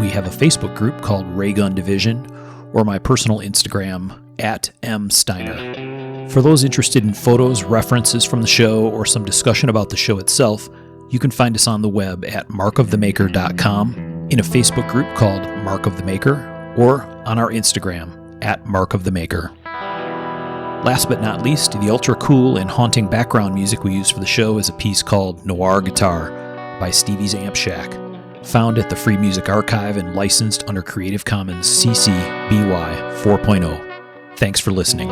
We have a Facebook group called Raygun Division, or my personal Instagram, at msteiner. For those interested in photos, references from the show, or some discussion about the show itself, you can find us on the web at markofthemaker.com, in a Facebook group called Mark of the Maker, or on our Instagram, at Mark of the Maker. Last but not least, the ultra cool and haunting background music we use for the show is a piece called Noir Guitar by Stevie's Amp Shack, found at the Free Music Archive and licensed under Creative Commons CC BY 4.0. Thanks for listening.